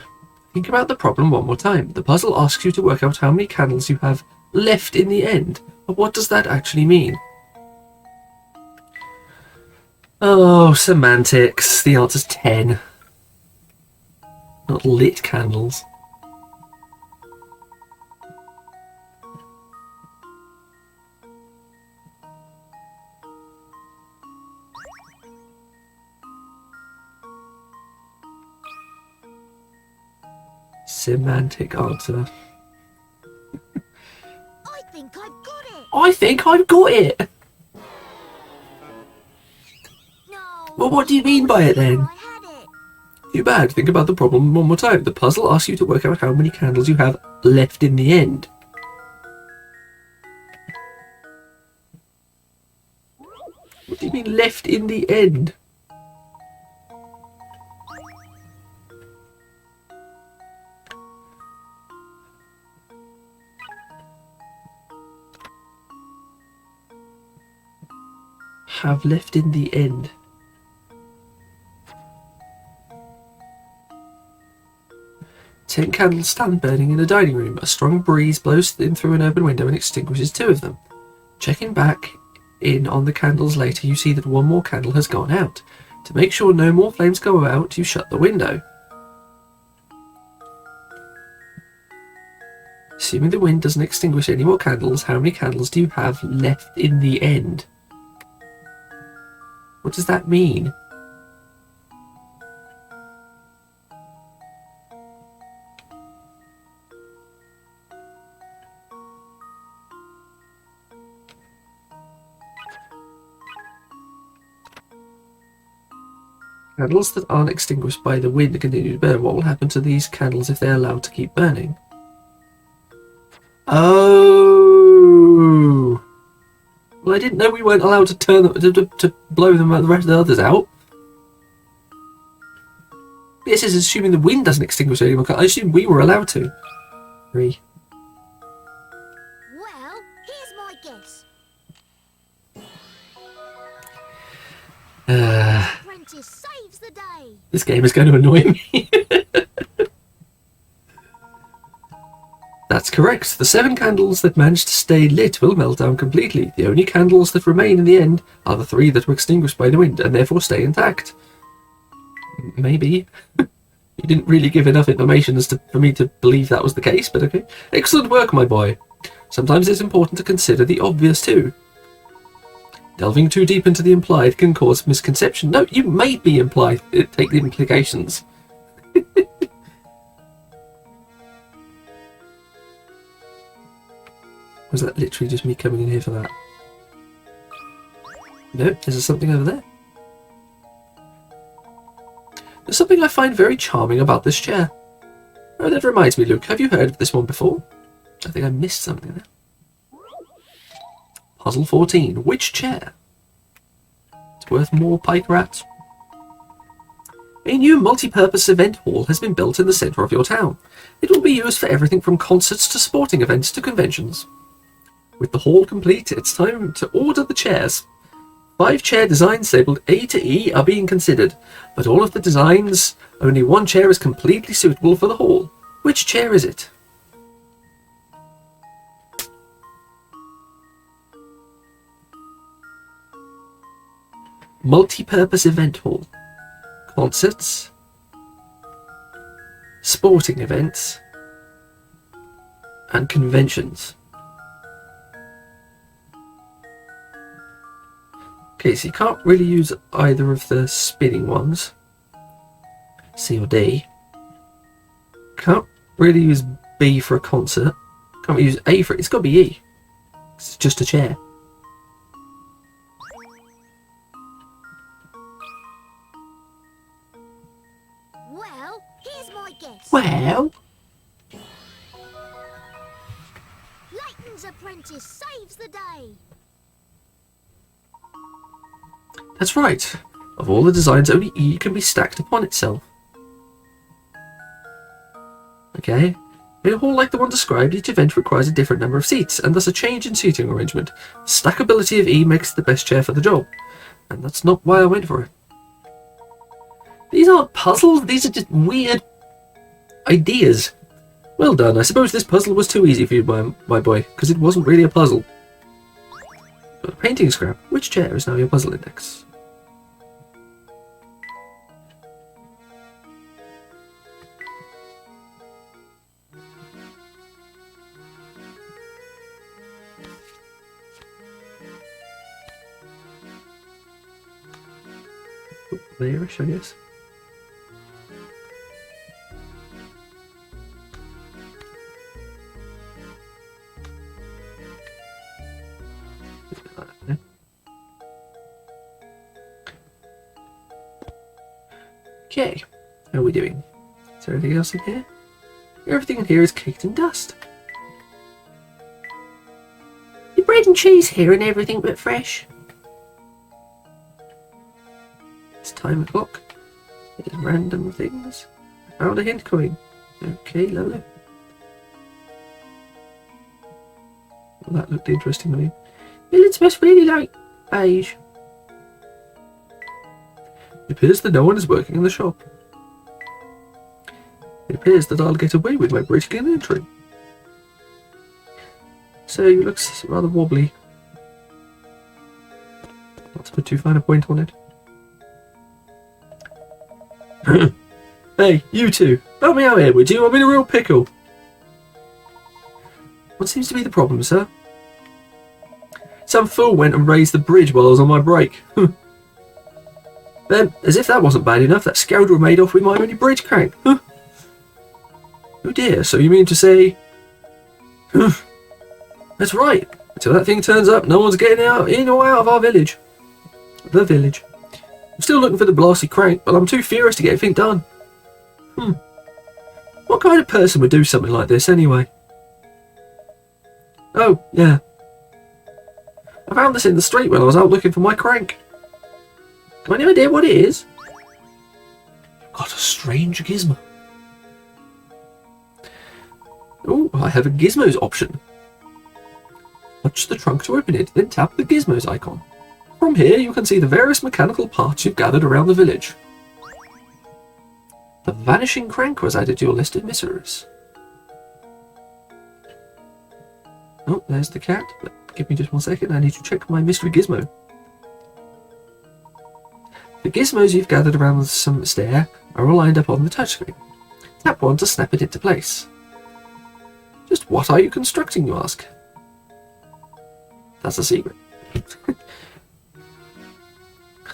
Think about the problem one more time. The puzzle asks you to work out how many candles you have left in the end. But what does that actually mean? Oh, semantics. The answer's 10. Not lit candles. Semantic answer. I think I've got it. I think I've got it. No. Well, what do you mean by it then? I had it. Too bad. Think about the problem one more time. The puzzle asks you to work out how many candles you have left in the end. What do you mean left in the end? Have left in the end. Ten candles stand burning in a dining room. A strong breeze blows in through an open window and extinguishes 2 of them. Checking back in on the candles later, you see that 1 more candle has gone out. To make sure no more flames go out, you shut the window. Assuming the wind doesn't extinguish any more candles, how many candles do you have left in the end? What does that mean? Candles that aren't extinguished by the wind continue to burn. What will happen to these candles if they're allowed to keep burning? Oh! Well, I didn't know we weren't allowed to turn them to blow them the rest of the others out. This is assuming the wind doesn't extinguish any more. I assume we were allowed to. 3. Well, here's my guess. Apprentice saves the day. This game is going to annoy me. That's correct. The 7 candles that managed to stay lit will melt down completely. The only candles that remain in the end are the 3 that were extinguished by the wind and therefore stay intact. Maybe. You didn't really give enough information for me to believe that was the case, but okay. Excellent work, my boy. Sometimes it's important to consider the obvious too. Delving too deep into the implied can cause misconception. No, you made me imply. Take the implications. Was that literally just me coming in here for that? No, there's something over there. There's something I find very charming about this chair. Oh, that reminds me, Luke, have you heard of this one before? I think I missed something there. Puzzle 14. Which chair? It's worth more pike rats. A new multi-purpose event hall has been built in the centre of your town. It will be used for everything from concerts to sporting events to conventions. With the hall complete, it's time to order the chairs. 5 chair designs labelled A to E are being considered, but all of the designs, only one chair is completely suitable for the hall. Which chair is it? Multi-purpose event hall. Concerts. Sporting events. And conventions. Okay, so you can't really use either of the spinning ones. C or D. Can't really use B for a concert. Can't use A for it. It's got to be E. It's just a chair. Well, here's my guess. Well, Layton's apprentice saves the day. that's right. Of all the designs, only E can be stacked upon itself. Okay. In a hall like the one described, each event requires a different number of seats, and thus a change in seating arrangement. Stackability of E makes the best chair for the job, and that's not why I went for it. These aren't puzzles, these are just weird ideas. Well done. I suppose this puzzle was too easy for you, my boy, because it wasn't really a puzzle. But a painting scrap. Which chair is now your puzzle index? There-ish, I guess. Okay, how are we doing? Is there anything else in here? Everything in here is caked in dust. The bread and cheese here and everything but fresh. It's time o'clock. There's random things. I found a hint coin. Okay, lovely. Well, that looked interesting to me. Village must really like beige. It appears that no one is working in the shop. It appears that I'll get away with my breaking and entering. So he looks rather wobbly. Not to put too fine a point on it. Hey, you two, help me out here, would you? I'm in a real pickle. What seems to be the problem, sir? Some fool went and raised the bridge while I was on my break. Then, as if that wasn't bad enough, that scoundrel made off with my only bridge crank. Oh dear, so you mean to say... That's right. Until that thing turns up, no one's getting out, in or out of our village. The village. I'm still looking for the blasty crank, but I'm too furious to get anything done. What kind of person would do something like this, anyway? Oh, yeah. I found this in the street when I was out looking for my crank. Got any idea what it is? Got a strange gizmo. Oh, I have a gizmos option. Touch the trunk to open it, then tap the gizmos icon. From here, you can see the various mechanical parts you've gathered around the village. The vanishing crank was added to your list of mysteries. Oh, there's the cat, but give me just 1 second, I need to check my mystery gizmo. The gizmos you've gathered around some stair are all lined up on the touchscreen. Tap one to snap it into place. Just what are you constructing, you ask? That's a secret.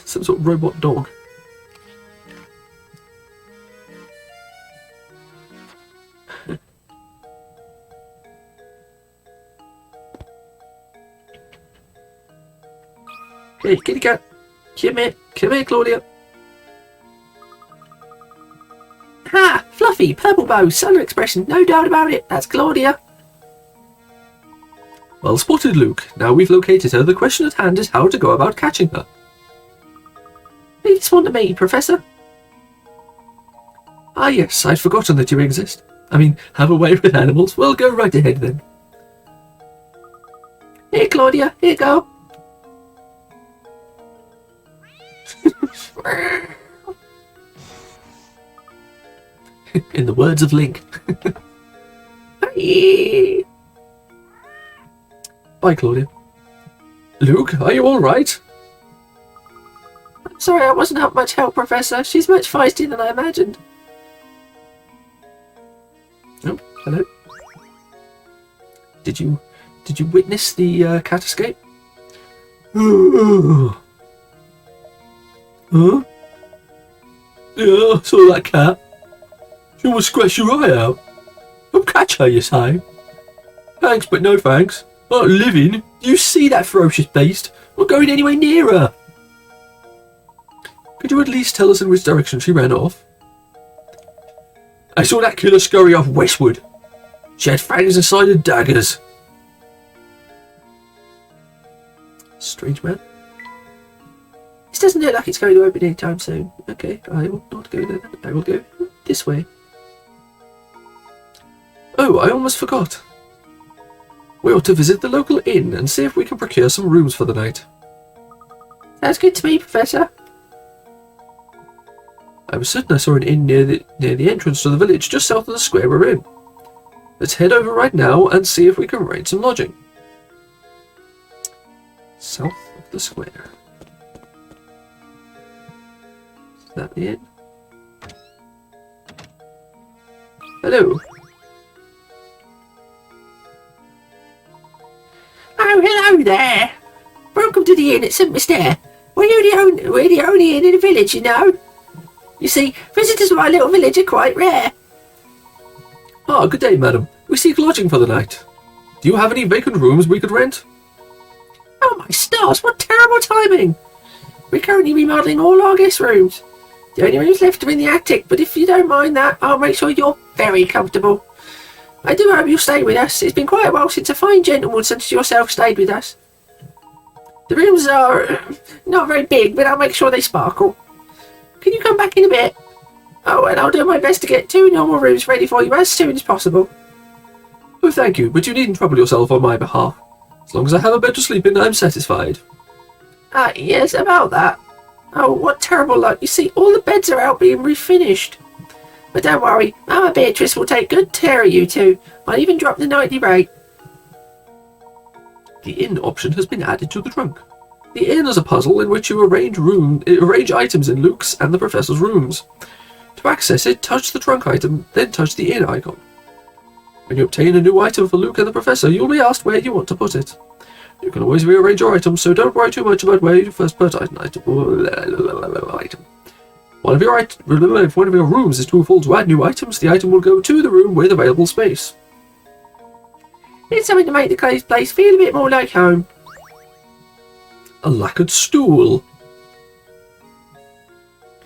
Some sort of robot dog. Okay, kitty cat. Come here, Claudia. Ha! Fluffy, purple bow, solar expression, no doubt about it. That's Claudia. Well spotted, Luke. Now we've located her, the question at hand is how to go about catching her. Leave this one to me, Professor. Ah yes, I'd forgotten that you exist. I mean, have a way with animals. Well, go right ahead then. Here, Claudia, here you go. In the words of Link. Bye, Claudia. Luke, are you alright? I'm sorry I wasn't of much help, Professor. She's much feistier than I imagined. Oh, hello. Did you witness the cat escape? Huh? Yeah, I saw that cat. She almost scratched your eye out. I'll catch her, you say? Thanks, but no thanks. I'm not living. Do you see that ferocious beast? I'm not going anywhere near her. Could you at least tell us in which direction she ran off? I saw that killer scurry off westward. She had fangs inside and daggers. Strange man. This doesn't look like it's going to open anytime soon. Okay, I will not go there. I will go this way. Oh, I almost forgot. We ought to visit the local inn and see if we can procure some rooms for the night. Sounds good to me, Professor. I was certain I saw an inn near the entrance to the village, just south of the square we're in. Let's head over right now and see if we can arrange some lodging. South of the square. Is that the inn? Hello. Oh, hello there. Welcome to the inn at St. Mystere. We're the only inn in the village, you know. You see, visitors to my little village are quite rare. Ah, good day, madam. We seek lodging for the night. Do you have any vacant rooms we could rent? Oh, my stars, what terrible timing! We're currently remodelling all our guest rooms. The only rooms left are in the attic, but if you don't mind that, I'll make sure you're very comfortable. I do hope you'll stay with us. It's been quite a while since a fine gentleman such as yourself stayed with us. The rooms are not very big, but I'll make sure they sparkle. Can you come back in a bit? Oh, and I'll do my best to get 2 normal rooms ready for you as soon as possible. Oh, thank you, but you needn't trouble yourself on my behalf. As long as I have a bed to sleep in, I'm satisfied. Ah, yes, about that. Oh, what terrible luck. You see, all the beds are out being refinished. But don't worry, Mama Beatrice will take good care of you two. I'll even drop the nightly rate. The inn option has been added to the trunk. The inn is a puzzle in which you arrange items in Luke's and the Professor's rooms. To access it, touch the trunk item, then touch the inn icon. When you obtain a new item for Luke and the Professor, you'll be asked where you want to put it. You can always rearrange your items, so don't worry too much about where you first put an item. If one of your rooms is too full to add new items, the item will go to the room with available space. It's something to make the place feel a bit more like home. A lacquered stool.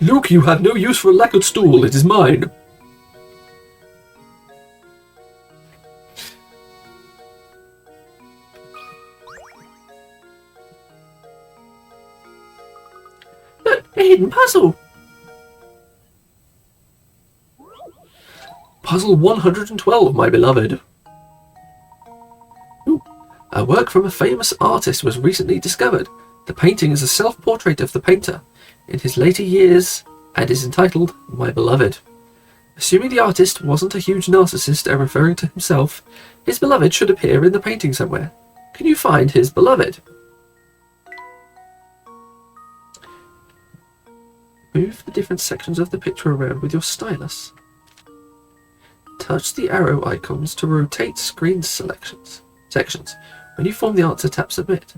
Luke, you have no use for a lacquered stool. It is mine. Look, a hidden puzzle. Puzzle 112, my beloved. Ooh. A work from a famous artist was recently discovered. The painting is a self-portrait of the painter in his later years and is entitled My Beloved. Assuming the artist wasn't a huge narcissist and referring to himself, his beloved should appear in the painting somewhere. Can you find his beloved? Move the different sections of the picture around with your stylus. Touch the arrow icons to rotate screen sections. When you form the answer, tap Submit.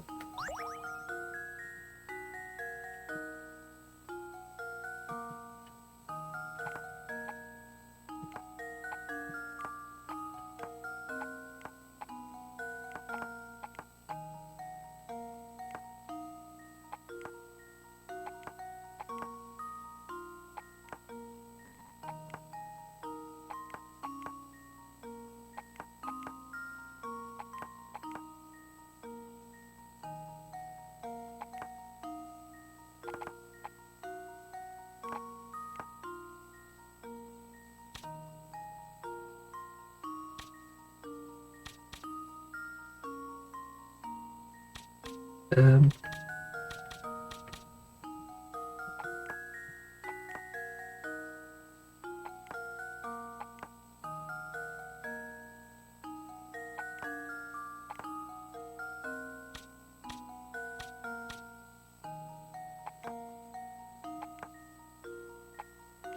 Um,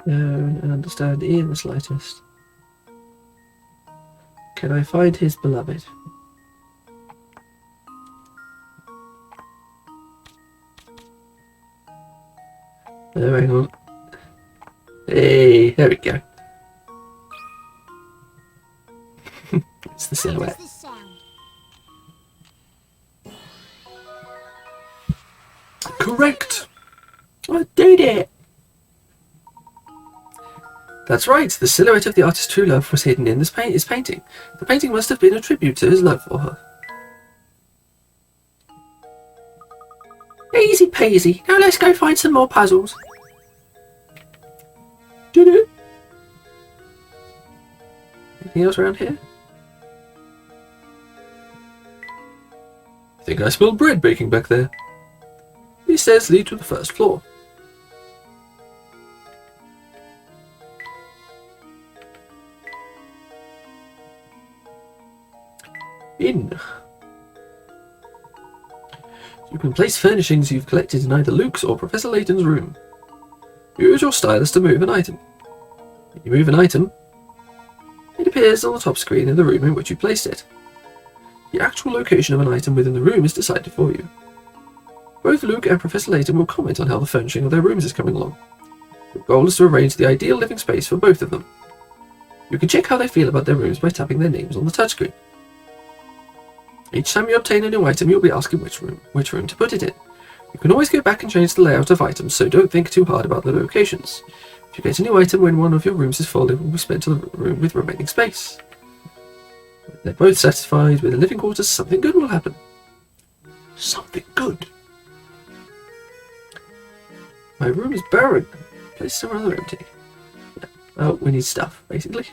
don't understand in the slightest. Can I find his beloved? Oh, hang on. Hey, there we go. It's the How silhouette. does this sound? Correct! I did it! That's right, the silhouette of the artist's true love was hidden in his painting. The painting must have been a tribute to his love for her. Easy peasy. Now let's go find some more puzzles. Did it? Anything else around here? I think I smelled bread baking back there. These stairs lead to the first floor. In. You can place furnishings you've collected in either Luke's or Professor Layton's room. Use your stylus to move an item. When you move an item, it appears on the top screen in the room in which you placed it. The actual location of an item within the room is decided for you. Both Luke and Professor Layton will comment on how the furnishing of their rooms is coming along. Your goal is to arrange the ideal living space for both of them. You can check how they feel about their rooms by tapping their names on the touchscreen. Each time you obtain a new item, you'll be asking which room to put it in. You can always go back and change the layout of items, so don't think too hard about the locations. If you get a new item when one of your rooms is full, it will be spent to the room with remaining space. When they're both satisfied with the living quarters, something good will happen. Something good. My room is barren. Places are rather empty. Yeah. Oh, we need stuff, basically.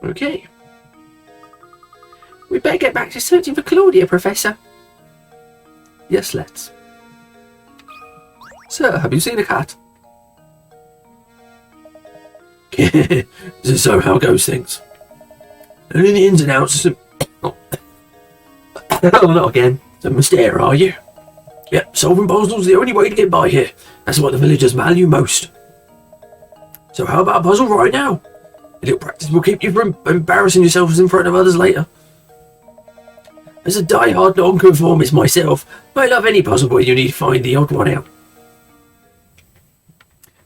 Okay. We better get back to searching for Claudia, Professor. Yes, let's. Sir, have you seen a cat? This is how goes things. Only the ins and outs of some... Oh, not again. Some mistake, are you? Yep, solving puzzles is the only way to get by here. That's what the villagers value most. So how about a puzzle right now? A little practice will keep you from embarrassing yourselves in front of others later. As a die-hard non-conformist myself, I love any puzzle where you need to find the odd one out.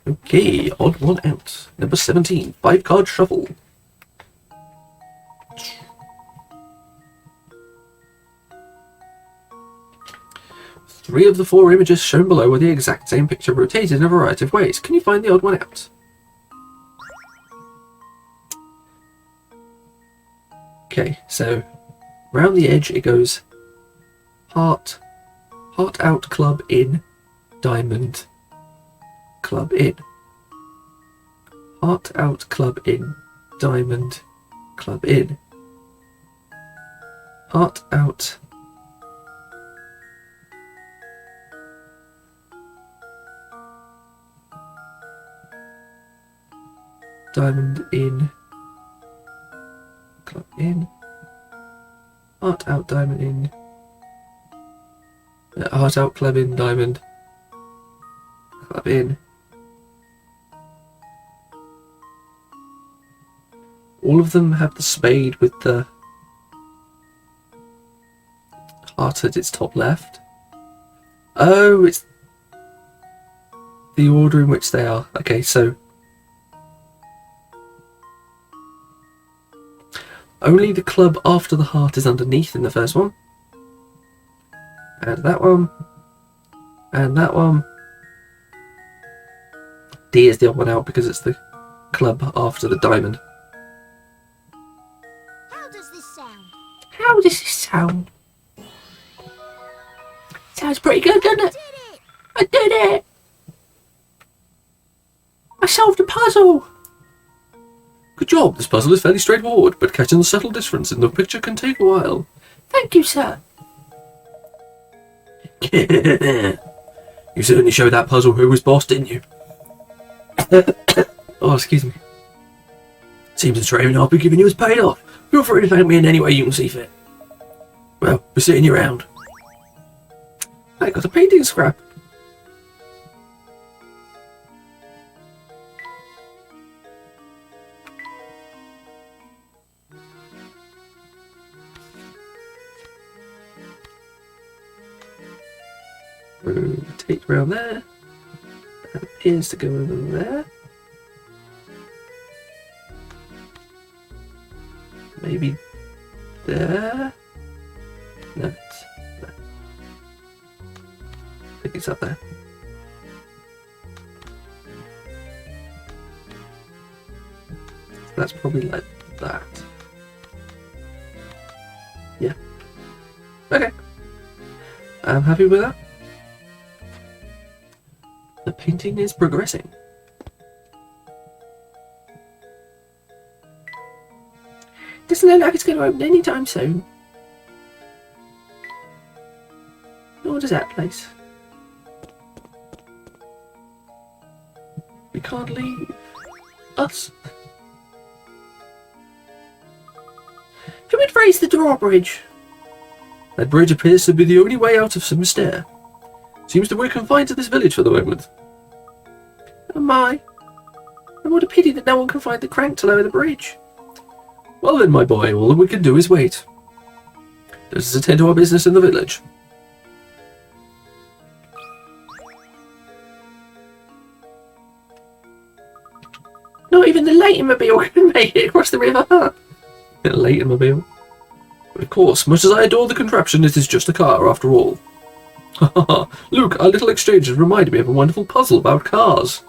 Okay, odd one out. Number 17, 5-card shuffle. Three of the 4 images shown below are the exact same picture rotated in a variety of ways. Can you find the odd one out? Okay, so round the edge it goes heart out, club in, diamond, club in. Heart out, club in, diamond, club in. Heart out. Diamond in. Club in. Heart out, diamond in. Heart out, club in, diamond. Club in. All of them have the spade with the heart at its top left. Oh, it's the order in which they are. Okay, so only the club after the heart is underneath in the first one. And that one. And that one. D is the odd one out because it's the club after the diamond. How does this sound? How does this sound? Sounds pretty good, doesn't it? I did it! I solved a puzzle! Good job. This puzzle is fairly straightforward, but catching the subtle difference in the picture can take a while. Thank you, sir. You certainly showed that puzzle who was boss, didn't you? Oh, excuse me. Seems the training I'll be giving you has paid off. Feel free to thank me in any way you can see fit. Well, we're sitting you around. I got a painting scrap. Rotate around there. That appears to go over there. Maybe there? No, it's there. I think it's up there. So that's probably like that. Yeah. Okay. I'm happy with that. The painting is progressing. Doesn't look like it's going to open anytime soon. Nor does that place. We can't leave. Us. Who would raise the drawbridge? That bridge appears to be the only way out of some stair. Seems that we're confined to this village for the moment. Oh my. And what a pity that no one can find the crank to lower the bridge. Well then, my boy, all that we can do is wait. Let us attend to our business in the village. Not even the Layton mobile can make it across the river, huh? Yeah, Layton mobile. But of course, much as I adore the contraption, it is just a car after all. Luke, our little exchange has reminded me of a wonderful puzzle about cars.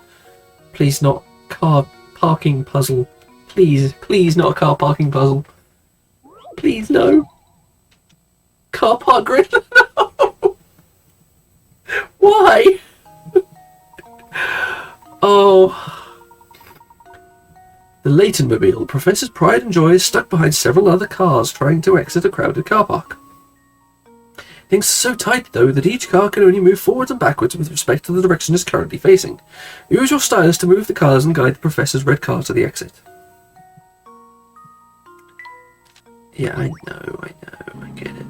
Please not car parking puzzle. Please not a car parking puzzle. Please no. Car park grid. Why? Oh. The Layton mobile, Professor's pride and joy, is stuck behind several other cars trying to exit a crowded car park. Things are so tight, though, that each car can only move forwards and backwards with respect to the direction it's currently facing. Use your stylus to move the cars and guide the Professor's red car to the exit. Yeah, I know, I get it.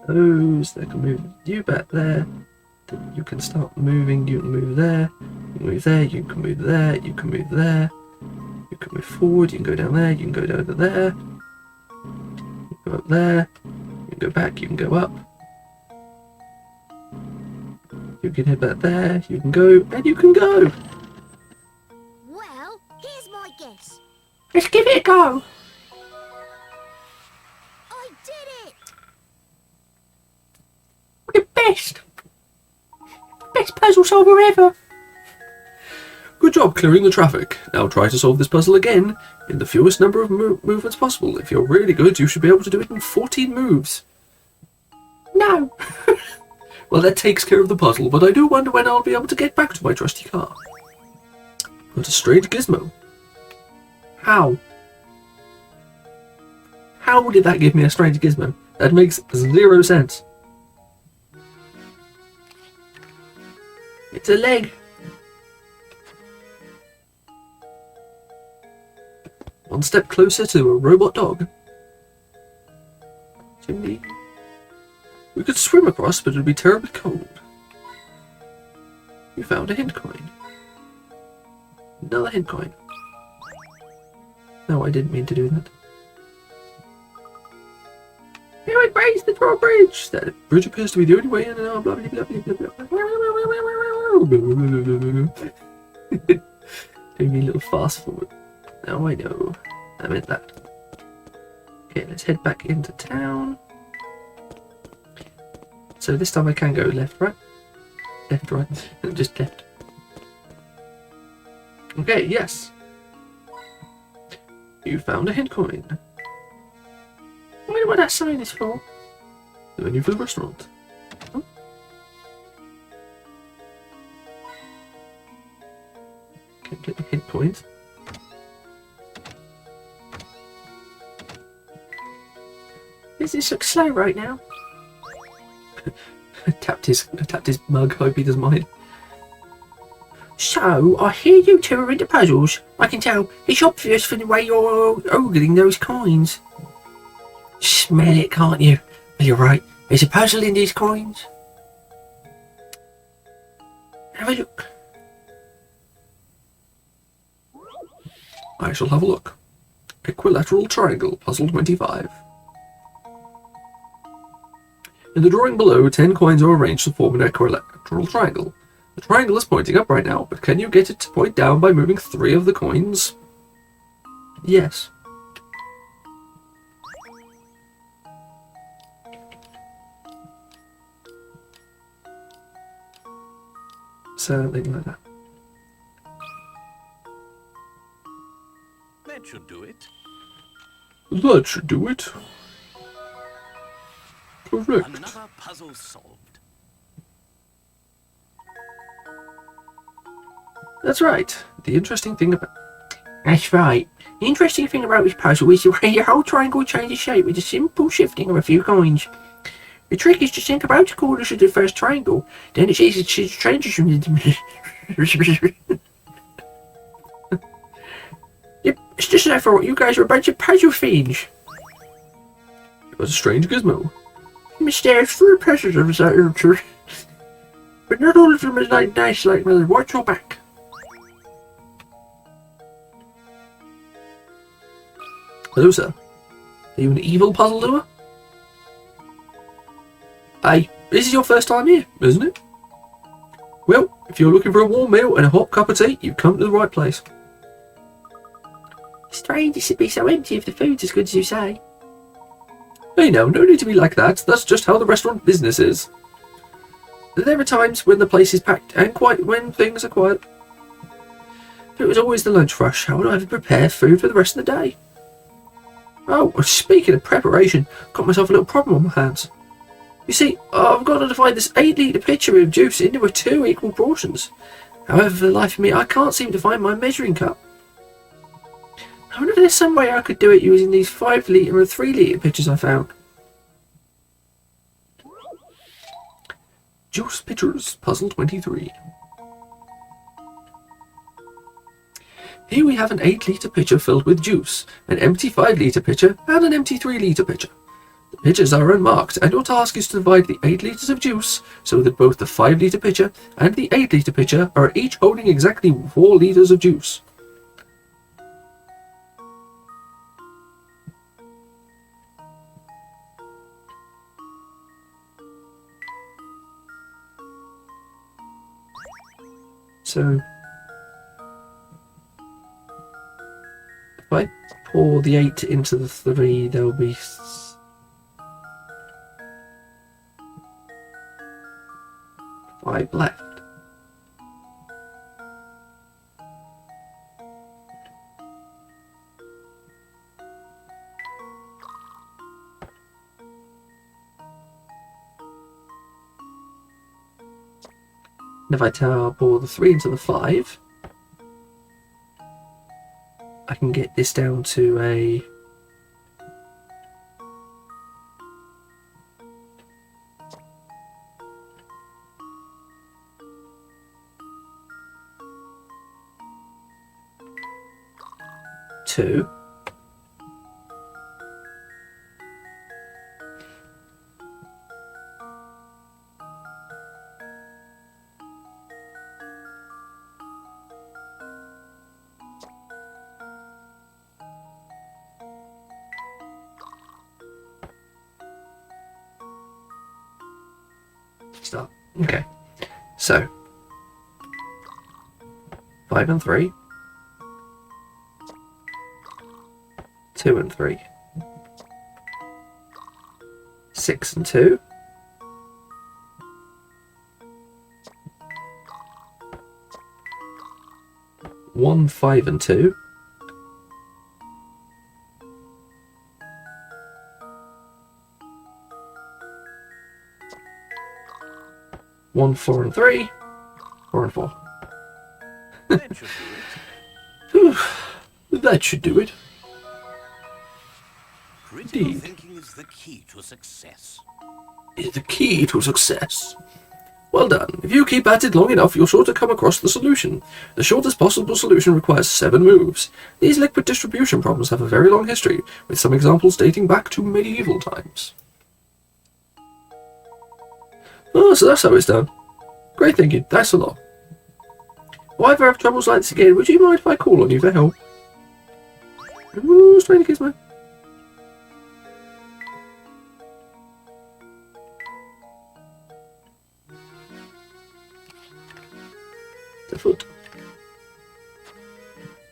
Those that can move you back there. You can start moving, you can move there, you can move there, you can move there, you can move there, you can move forward, you can go down there, you can go down to there, you can go up there, you can go back, you can go up, you can head back there, you can go, and you can go! Well, here's my guess. Let's give it a go! I did it! We're the best! Best puzzle solver ever! Good job clearing the traffic. Now try to solve this puzzle again in the fewest number of movements possible. If you're really good, you should be able to do it in 14 moves. No! Well, that takes care of the puzzle, but I do wonder when I'll be able to get back to my trusty car. What a strange gizmo. How? How did that give me a strange gizmo? That makes 0 sense. It's a leg. One step closer to a robot dog. Chimney. We could swim across, but it would be terribly cold. You found a hint coin. Another hint coin. No, I didn't mean to do that. Who would raise the drawbridge? That bridge appears to be the only way in and out. Blah blah blah blah blah blah. Doing me a little fast forward. Now I know. I meant that. Okay, let's head back into town. So this time I can go left, right? Left, right. Just left. Okay, yes. You found a hint coin. I wonder what that sign is for. The menu for the restaurant. Oh. Okay, get the hint coins. This looks slow right now. tapped his mug. Hope he doesn't mind. So, I hear you two are into puzzles. I can tell. It's obvious from the way you're ogling those coins. Smell it, can't you? Well, you're right. There's a puzzle in these coins. Have a look. I shall have a look. Equilateral triangle, puzzle 25. In the drawing below, 10 coins are arranged to form an equilateral triangle. The triangle is pointing up right now, but can you get it to point down by moving 3 of the coins? Yes. Something like that. That should do it. That should do it. Correct. Another puzzle solved. That's right. The interesting thing about... That's right. The interesting thing about this puzzle is the way your whole triangle changes shape with a simple shifting of a few coins. The trick is to think about the corners of the first triangle. Then it's easy to change from the... Yep, it's just as I thought. You guys are a bunch of puzzle fiends. It was a strange gizmo. Mysterious fruit puzzles of that tree. But not all of them are like nice like Mother. Watch your back. Hello, sir. Are you an evil puzzle doer? Hey, this is your first time here, isn't it? Well, if you're looking for a warm meal and a hot cup of tea, you've come to the right place. Strange it should be so empty if the food's as good as you say. Hey now, no need to be like that. That's just how the restaurant business is. There are times when the place is packed and quiet when things are quiet. If it was always the lunch rush, how would I ever prepare food for the rest of the day? Oh, speaking of preparation, got myself a little problem on my hands. You see, I've got to divide this 8-litre pitcher of juice into 2 equal portions. However, for the life of me, I can't seem to find my measuring cup. I wonder if there's some way I could do it using these 5-litre and 3-litre pitchers I found. Juice pitchers, puzzle 23. Here we have an 8-litre pitcher filled with juice, an empty 5-litre pitcher, and an empty 3-litre pitcher. The pitchers are unmarked, and your task is to divide the 8 litres of juice so that both the 5-litre pitcher and the 8-litre pitcher are each holding exactly 4 litres of juice. So, if I pour the 8 into the 3, there'll be 5 left. And if I pour the 3 into the 5, I can get this down to a two. Start. Okay. So 5 and 3. 2 and 3. 6 and 2. 1, 5, and 2. 1, 4, and 3. 4 and 4. That should do it. Whew, that should do it. Critical Indeed. thinking is the key to success. Is the key to success. Well done. If you keep at it long enough, you're sure to come across the solution. The shortest possible solution requires 7 moves. These liquid distribution problems have a very long history, with some examples dating back to medieval times. Oh, so that's how it's done. Great thinking. Thanks a lot. If I ever have troubles like this again, would you mind if I call on you for help? Ooh, strain the kids, man. The foot.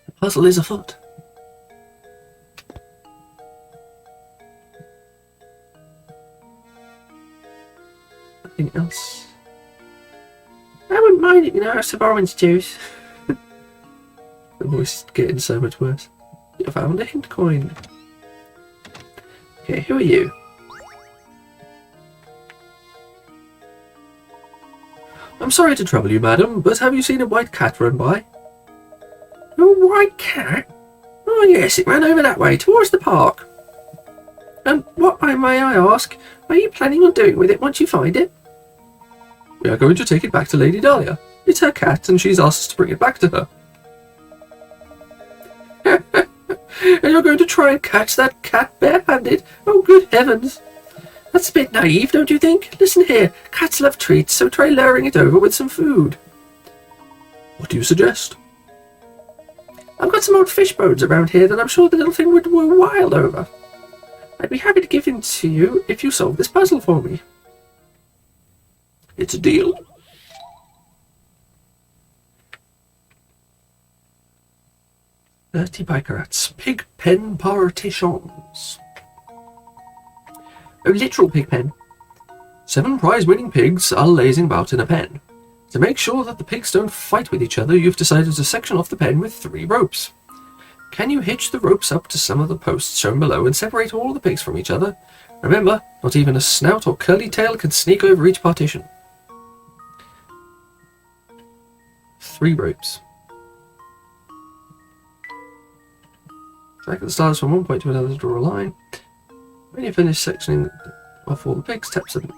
The puzzle is afoot. Nothing else. I wouldn't mind it, you know, some orange juice. The voice is getting so much worse. You found a hint coin. Okay, who are you? I'm sorry to trouble you, madam, but have you seen a white cat run by? A white cat? Oh yes, it ran over that way, towards the park. And what, may I ask, are you planning on doing with it once you find it? We are going to take it back to Lady Dahlia. It's her cat, and she's asked us to bring it back to her. And you're going to try and catch that cat barehanded? Oh, good heavens! That's a bit naive, don't you think? Listen here, cats love treats, so try luring it over with some food. What do you suggest? I've got some old fish bones around here that I'm sure the little thing would go wild over. I'd be happy to give them to you if you solve this puzzle for me. It's a deal. Dirty biker rats. Pig pen partitions. A literal pig pen. 7 prize-winning pigs are lazing about in a pen. To make sure that the pigs don't fight with each other, you've decided to section off the pen with 3 ropes. Can you hitch the ropes up to some of the posts shown below and separate all the pigs from each other? Remember, not even a snout or curly tail can sneak over each partition. 3 ropes. Drag the stars from one point to another to draw a line. When you finish sectioning off all the pigs, tap submit.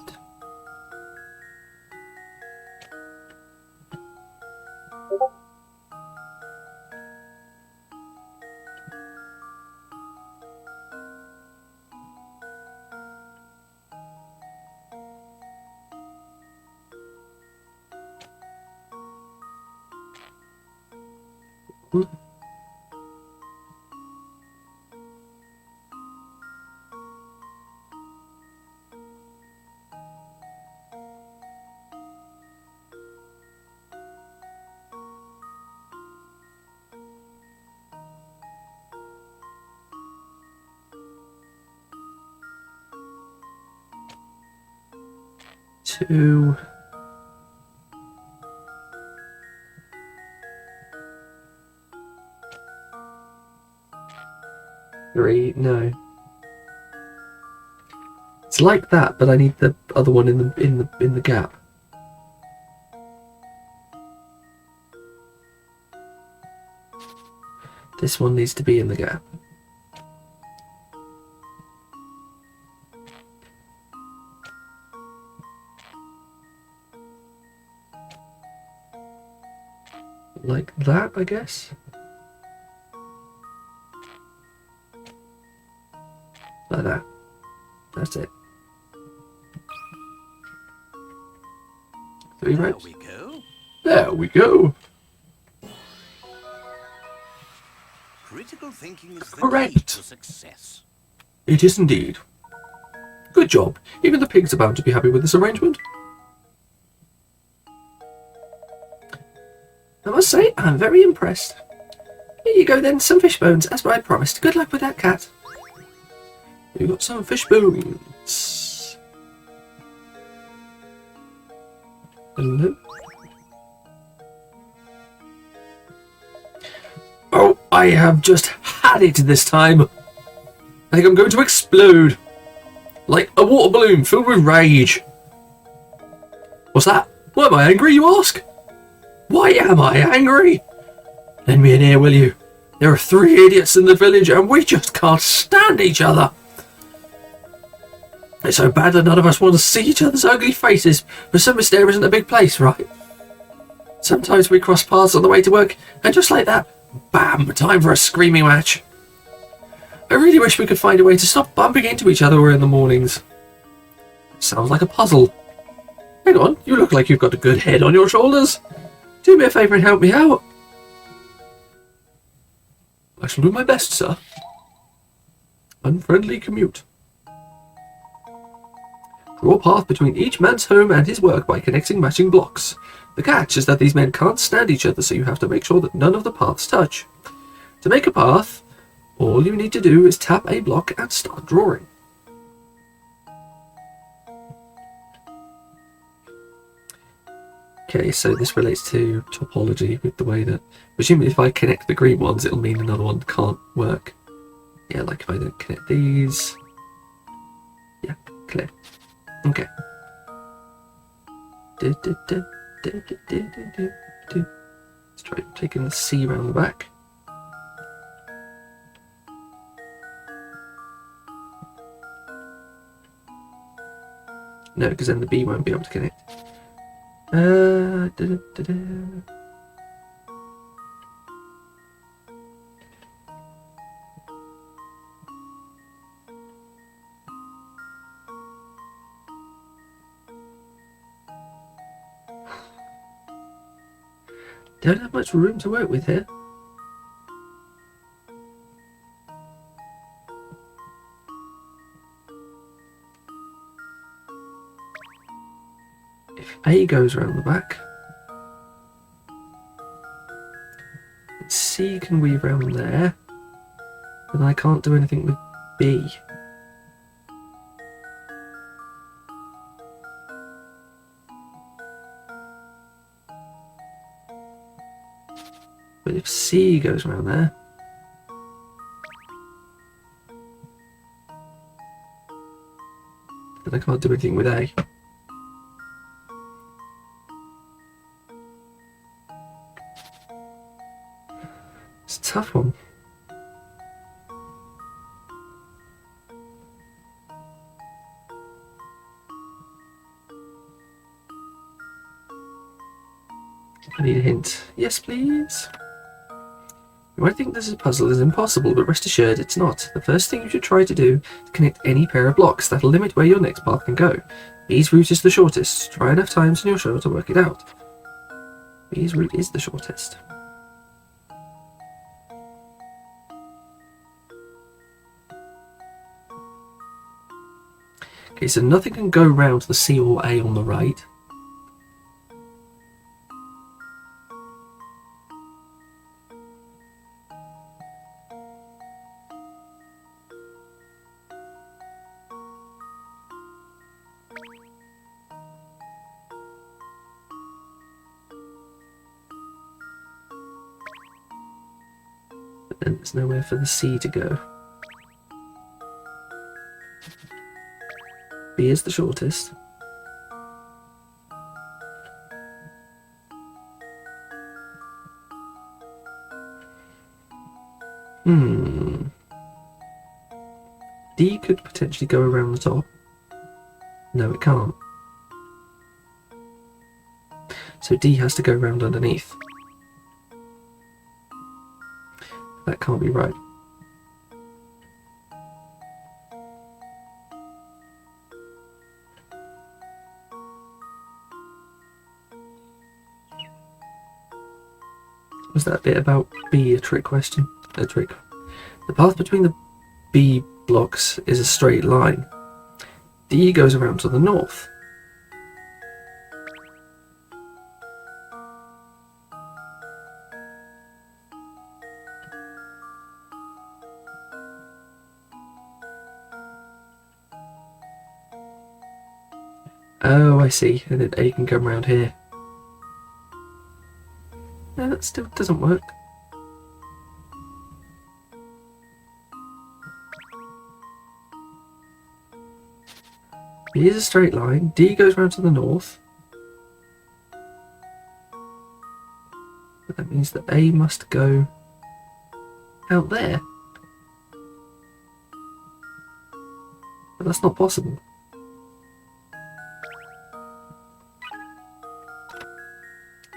Two. Three. No. It's like that, but I need the other one in the gap. This one needs to be in the gap. Like that, I guess. Like that. That's it. 3 There ropes. we go. There we go. Critical thinking is the key Correct. to success. It is indeed. Good job. Even the pigs are bound to be happy with this arrangement. I must say, I'm very impressed. Here you go then, some fish bones, as I promised. Good luck with that cat. You got some fish bones. Hello? I have just had it this time. I think I'm going to explode. Like a water balloon filled with rage. What's that? Why am I angry, you ask? Why am I angry? Lend me an ear, will you? There are 3 idiots in the village and we just can't stand each other. It's so bad that none of us want to see each other's ugly faces, but Summerstare isn't a big place, right? Sometimes we cross paths on the way to work, and just like that, bam, time for a screaming match. I really wish we could find a way to stop bumping into each other in the mornings. Sounds like a puzzle. Hang on, you look like you've got a good head on your shoulders. Do me a favour and help me out. I shall do my best, sir. Unfriendly commute. Draw a path between each man's home and his work by connecting matching blocks. The catch is that these men can't stand each other, so you have to make sure that none of the paths touch. To make a path, all you need to do is tap a block and start drawing. Okay, so this relates to topology with the way that, presumably if I connect the green ones, it'll mean another one can't work. Yeah, like if I don't connect these. Yeah, clear. Okay. Let's try taking the C around the back. No, because then the B won't be able to connect. Don't have much room to work with here. If A goes around the back, C can weave around there, but I can't do anything with B. But if C goes around there, then I can't do anything with A. It's a tough one. I need a hint. Yes, please. You might think this puzzle is impossible, but rest assured it's not. The first thing you should try to do is connect any pair of blocks. That'll limit where your next path can go. B's route is the shortest. Try enough times and you're sure to work it out. B's route is the shortest. Okay, so nothing can go round the C or A on the right. But then there's nowhere for the C to go. B is the shortest. D could potentially go around the top. No, it can't. So D has to go around underneath. That can't be right. Was that bit about B a trick question? A trick. The path between the B blocks is a straight line. D goes around to the north. Oh, I see. And then A can come around here. No, that still doesn't work. B is a straight line. D goes round to the north. But that means that A must go out there. But that's not possible.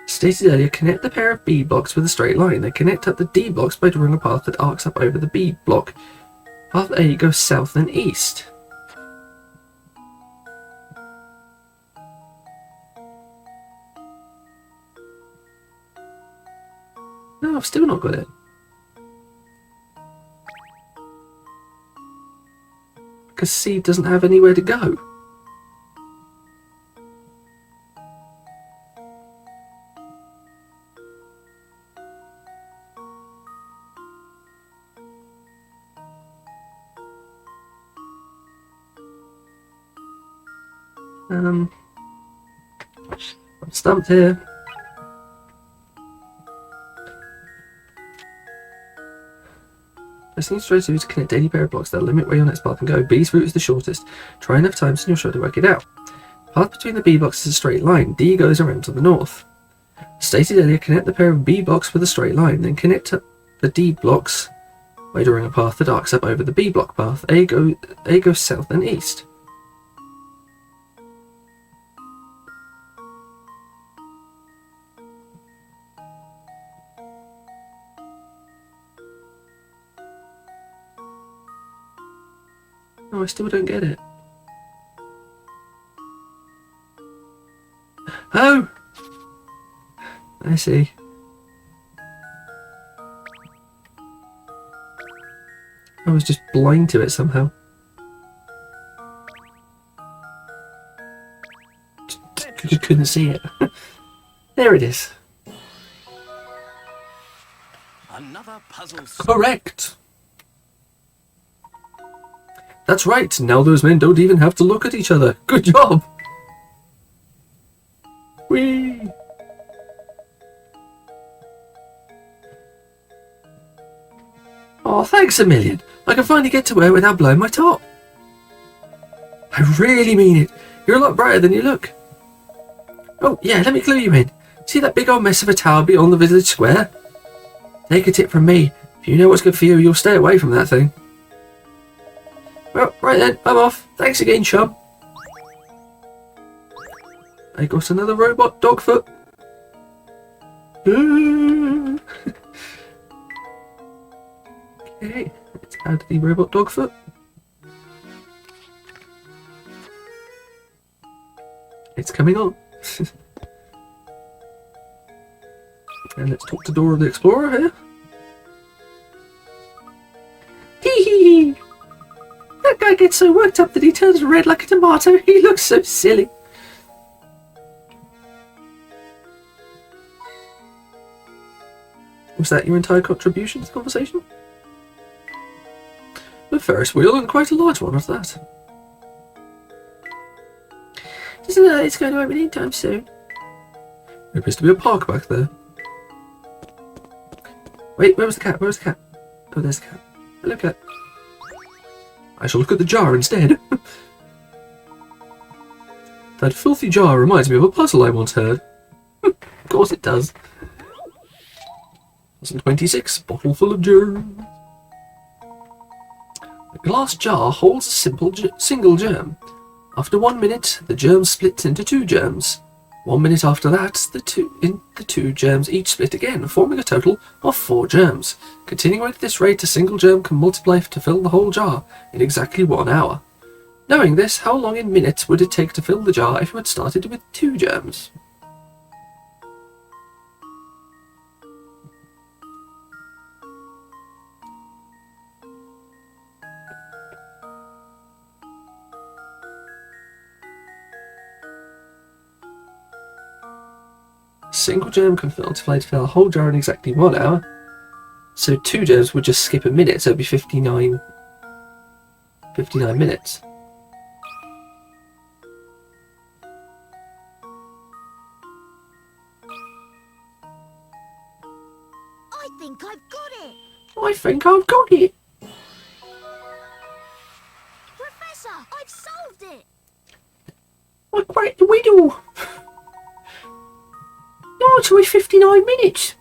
Stated earlier, connect the pair of B blocks with a straight line. Then connect up the D blocks by drawing a path that arcs up over the B block. Path A goes south and east. No, I've still not got it. Because C doesn't have anywhere to go. I'm stumped here. Pressing strategy to connect any pair of blocks that limit where your next path can go. B's route is the shortest. Try enough times and you'll sure to work it out. Path between the B blocks is a straight line. D goes around to the north. Stated earlier, connect the pair of B blocks with a straight line. Then connect up the D blocks by drawing a path that arcs up over the B block path. A goes south and east. No, I still don't get it. Oh! I see. I was just blind to it somehow. Just couldn't see it. There it is. Another puzzle. Correct! That's right, now those men don't even have to look at each other. Good job! Whee! Oh, thanks a million. I can finally get to wear without blowing my top. I really mean it. You're a lot brighter than you look. Oh, yeah, let me clue you in. See that big old mess of a tower beyond the village square? Take a tip from me. If you know what's good for you, you'll stay away from that thing. Well, right then, I'm off. Thanks again, chum. I got another robot dog foot. Okay, let's add the robot dog foot. It's coming on. And let's talk to Dora the Explorer here. Hee hee hee! That guy gets so worked up that he turns red like a tomato. He looks so silly. Was that your entire contribution to the conversation? A Ferris wheel, and quite a large one at that. Doesn't look like it's going to open anytime soon. There appears to be a park back there. Wait, where was the cat? Where was the cat? Oh, there's the cat. Hello, cat. I shall look at the jar instead. That filthy jar reminds me of a puzzle I once heard. Of course it does. Lesson 26, bottle full of germs. The glass jar holds a single germ. After 1 minute, the germ splits into 2 germs. 1 minute after that, the two germs each split again, forming a total of 4 germs. Continuing at this rate, a single germ can multiply to fill the whole jar in exactly 1 hour. Knowing this, how long in minutes would it take to fill the jar if you had started with 2 germs? A single germ can multiply to fill a whole jar in exactly 1 hour. So 2 germs would just skip a minute, so it'd be 59 minutes. I think I've got it! I think I've got it! Professor, I've solved it! break the window. The answer is 59 minutes.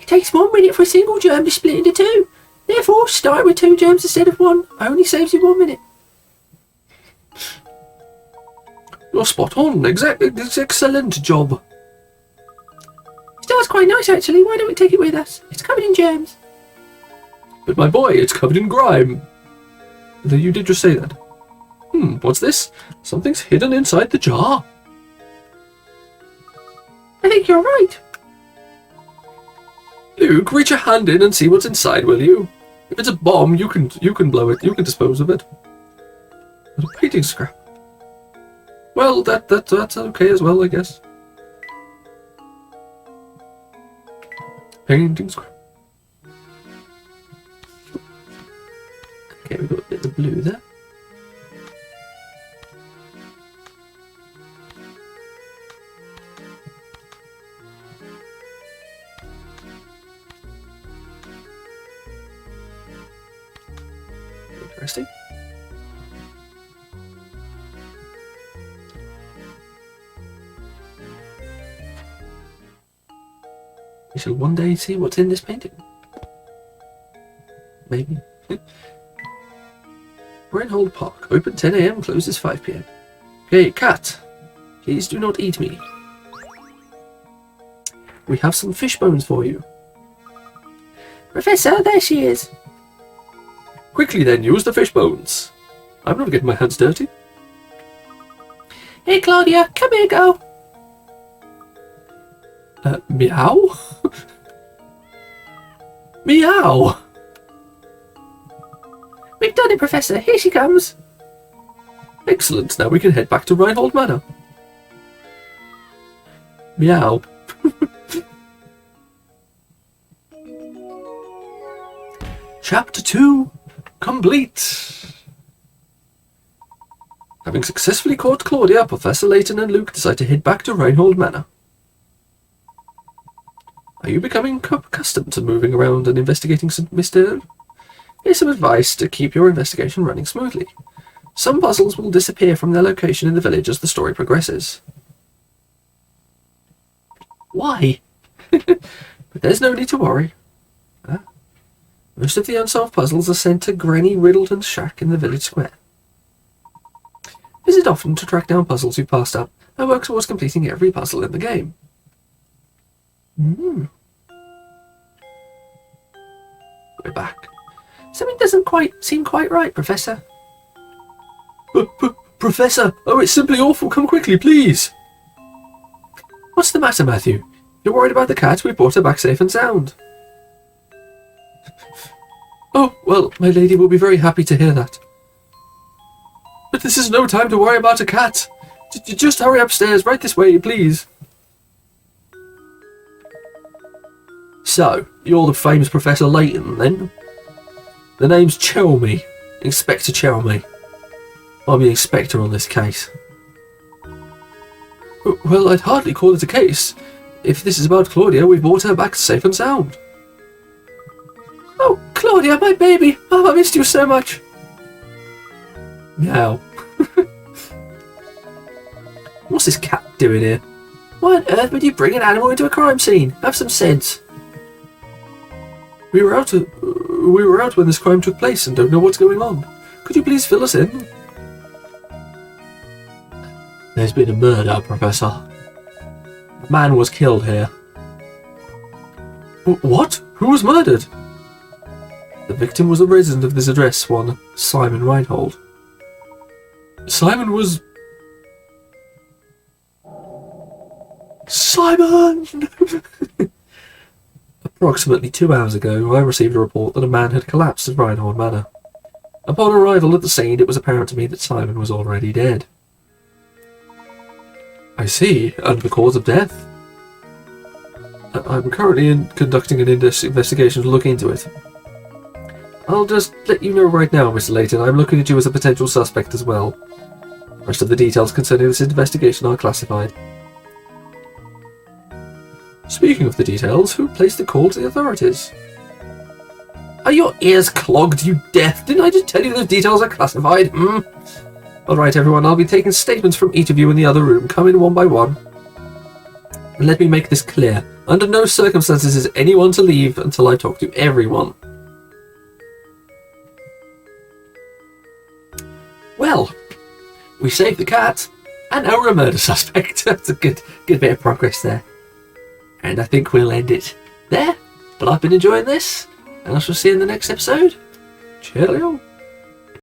It takes 1 minute for a single germ to split into two. Therefore, start with 2 germs instead of 1. Only saves you 1 minute. You're spot on. Excellent job. Star's quite nice, actually. Why don't we take it with us? It's covered in germs. But my boy, it's covered in grime. You did just say that. What's this? Something's hidden inside the jar. I think you're right. Luke, reach your hand in and see what's inside, will you? If it's a bomb, you can blow it. You can dispose of it. But a painting scrap. Well, that's okay as well, I guess. Painting scrap. Okay, we've got a bit of blue there. Interesting. We shall one day see what's in this painting. Maybe. Reinhold Park, open 10 AM, closes 5 PM. Okay, cat, please do not eat me. We have some fish bones for you. Professor, there she is. Quickly then, use the fish bones. I'm not getting my hands dirty. Hey Claudia, come here, go. Meow? Meow! We've done it, Professor. Here she comes. Excellent. Now we can head back to Reinhold Manor. Meow. Chapter 2 complete. Having successfully caught Claudia, Professor Layton and Luke decide to head back to Reinhold Manor. Are you becoming accustomed to moving around and investigating some mystery? Here's some advice to keep your investigation running smoothly. Some puzzles will disappear from their location in the village as the story progresses. Why? But there's no need to worry. Most of the unsolved puzzles are sent to Granny Riddleton's shack in the village square. Visit often to track down puzzles you've passed up and work towards completing every puzzle in the game. We're back. Something doesn't seem quite right, Professor. Professor! Oh, it's simply awful. Come quickly, please. What's the matter, Matthew? You're worried about the cat? We brought her back safe and sound. Oh, well, my lady will be very happy to hear that. But this is no time to worry about a cat. Just hurry upstairs, right this way, please. So, you're the famous Professor Layton, then? The name's Chelmy. Inspector Chelmy. I'm the inspector on this case. Well, I'd hardly call it a case. If this is about Claudia, we brought her back safe and sound. Oh, Claudia, my baby! Oh, I missed you so much. Meow. What's this cat doing here? Why on earth would you bring an animal into a crime scene? Have some sense. We were out when this crime took place and don't know what's going on. Could you please fill us in? There's been a murder, Professor. A man was killed here. What? Who was murdered? The victim was a resident of this address, one Simon Reinhold. Simon was... Simon! Approximately 2 hours ago, I received a report that a man had collapsed at Reinhold Manor. Upon arrival at the scene, it was apparent to me that Simon was already dead. I see, and the cause of death? I'm currently conducting an investigation to look into it. I'll just let you know right now, Mr. Layton, I'm looking at you as a potential suspect as well. The rest of the details concerning this investigation are classified. Speaking of the details, who placed the call to the authorities? Are your ears clogged, you deaf? Didn't I just tell you those details are classified? Alright everyone, I'll be taking statements from each of you in the other room. Come in one by one. And let me make this clear. Under no circumstances is anyone to leave until I talk to everyone. Well, we saved the cat, and now we're a murder suspect. That's a good bit of progress there. And I think we'll end it there. But I've been enjoying this, and I shall see you in the next episode. Cheerio.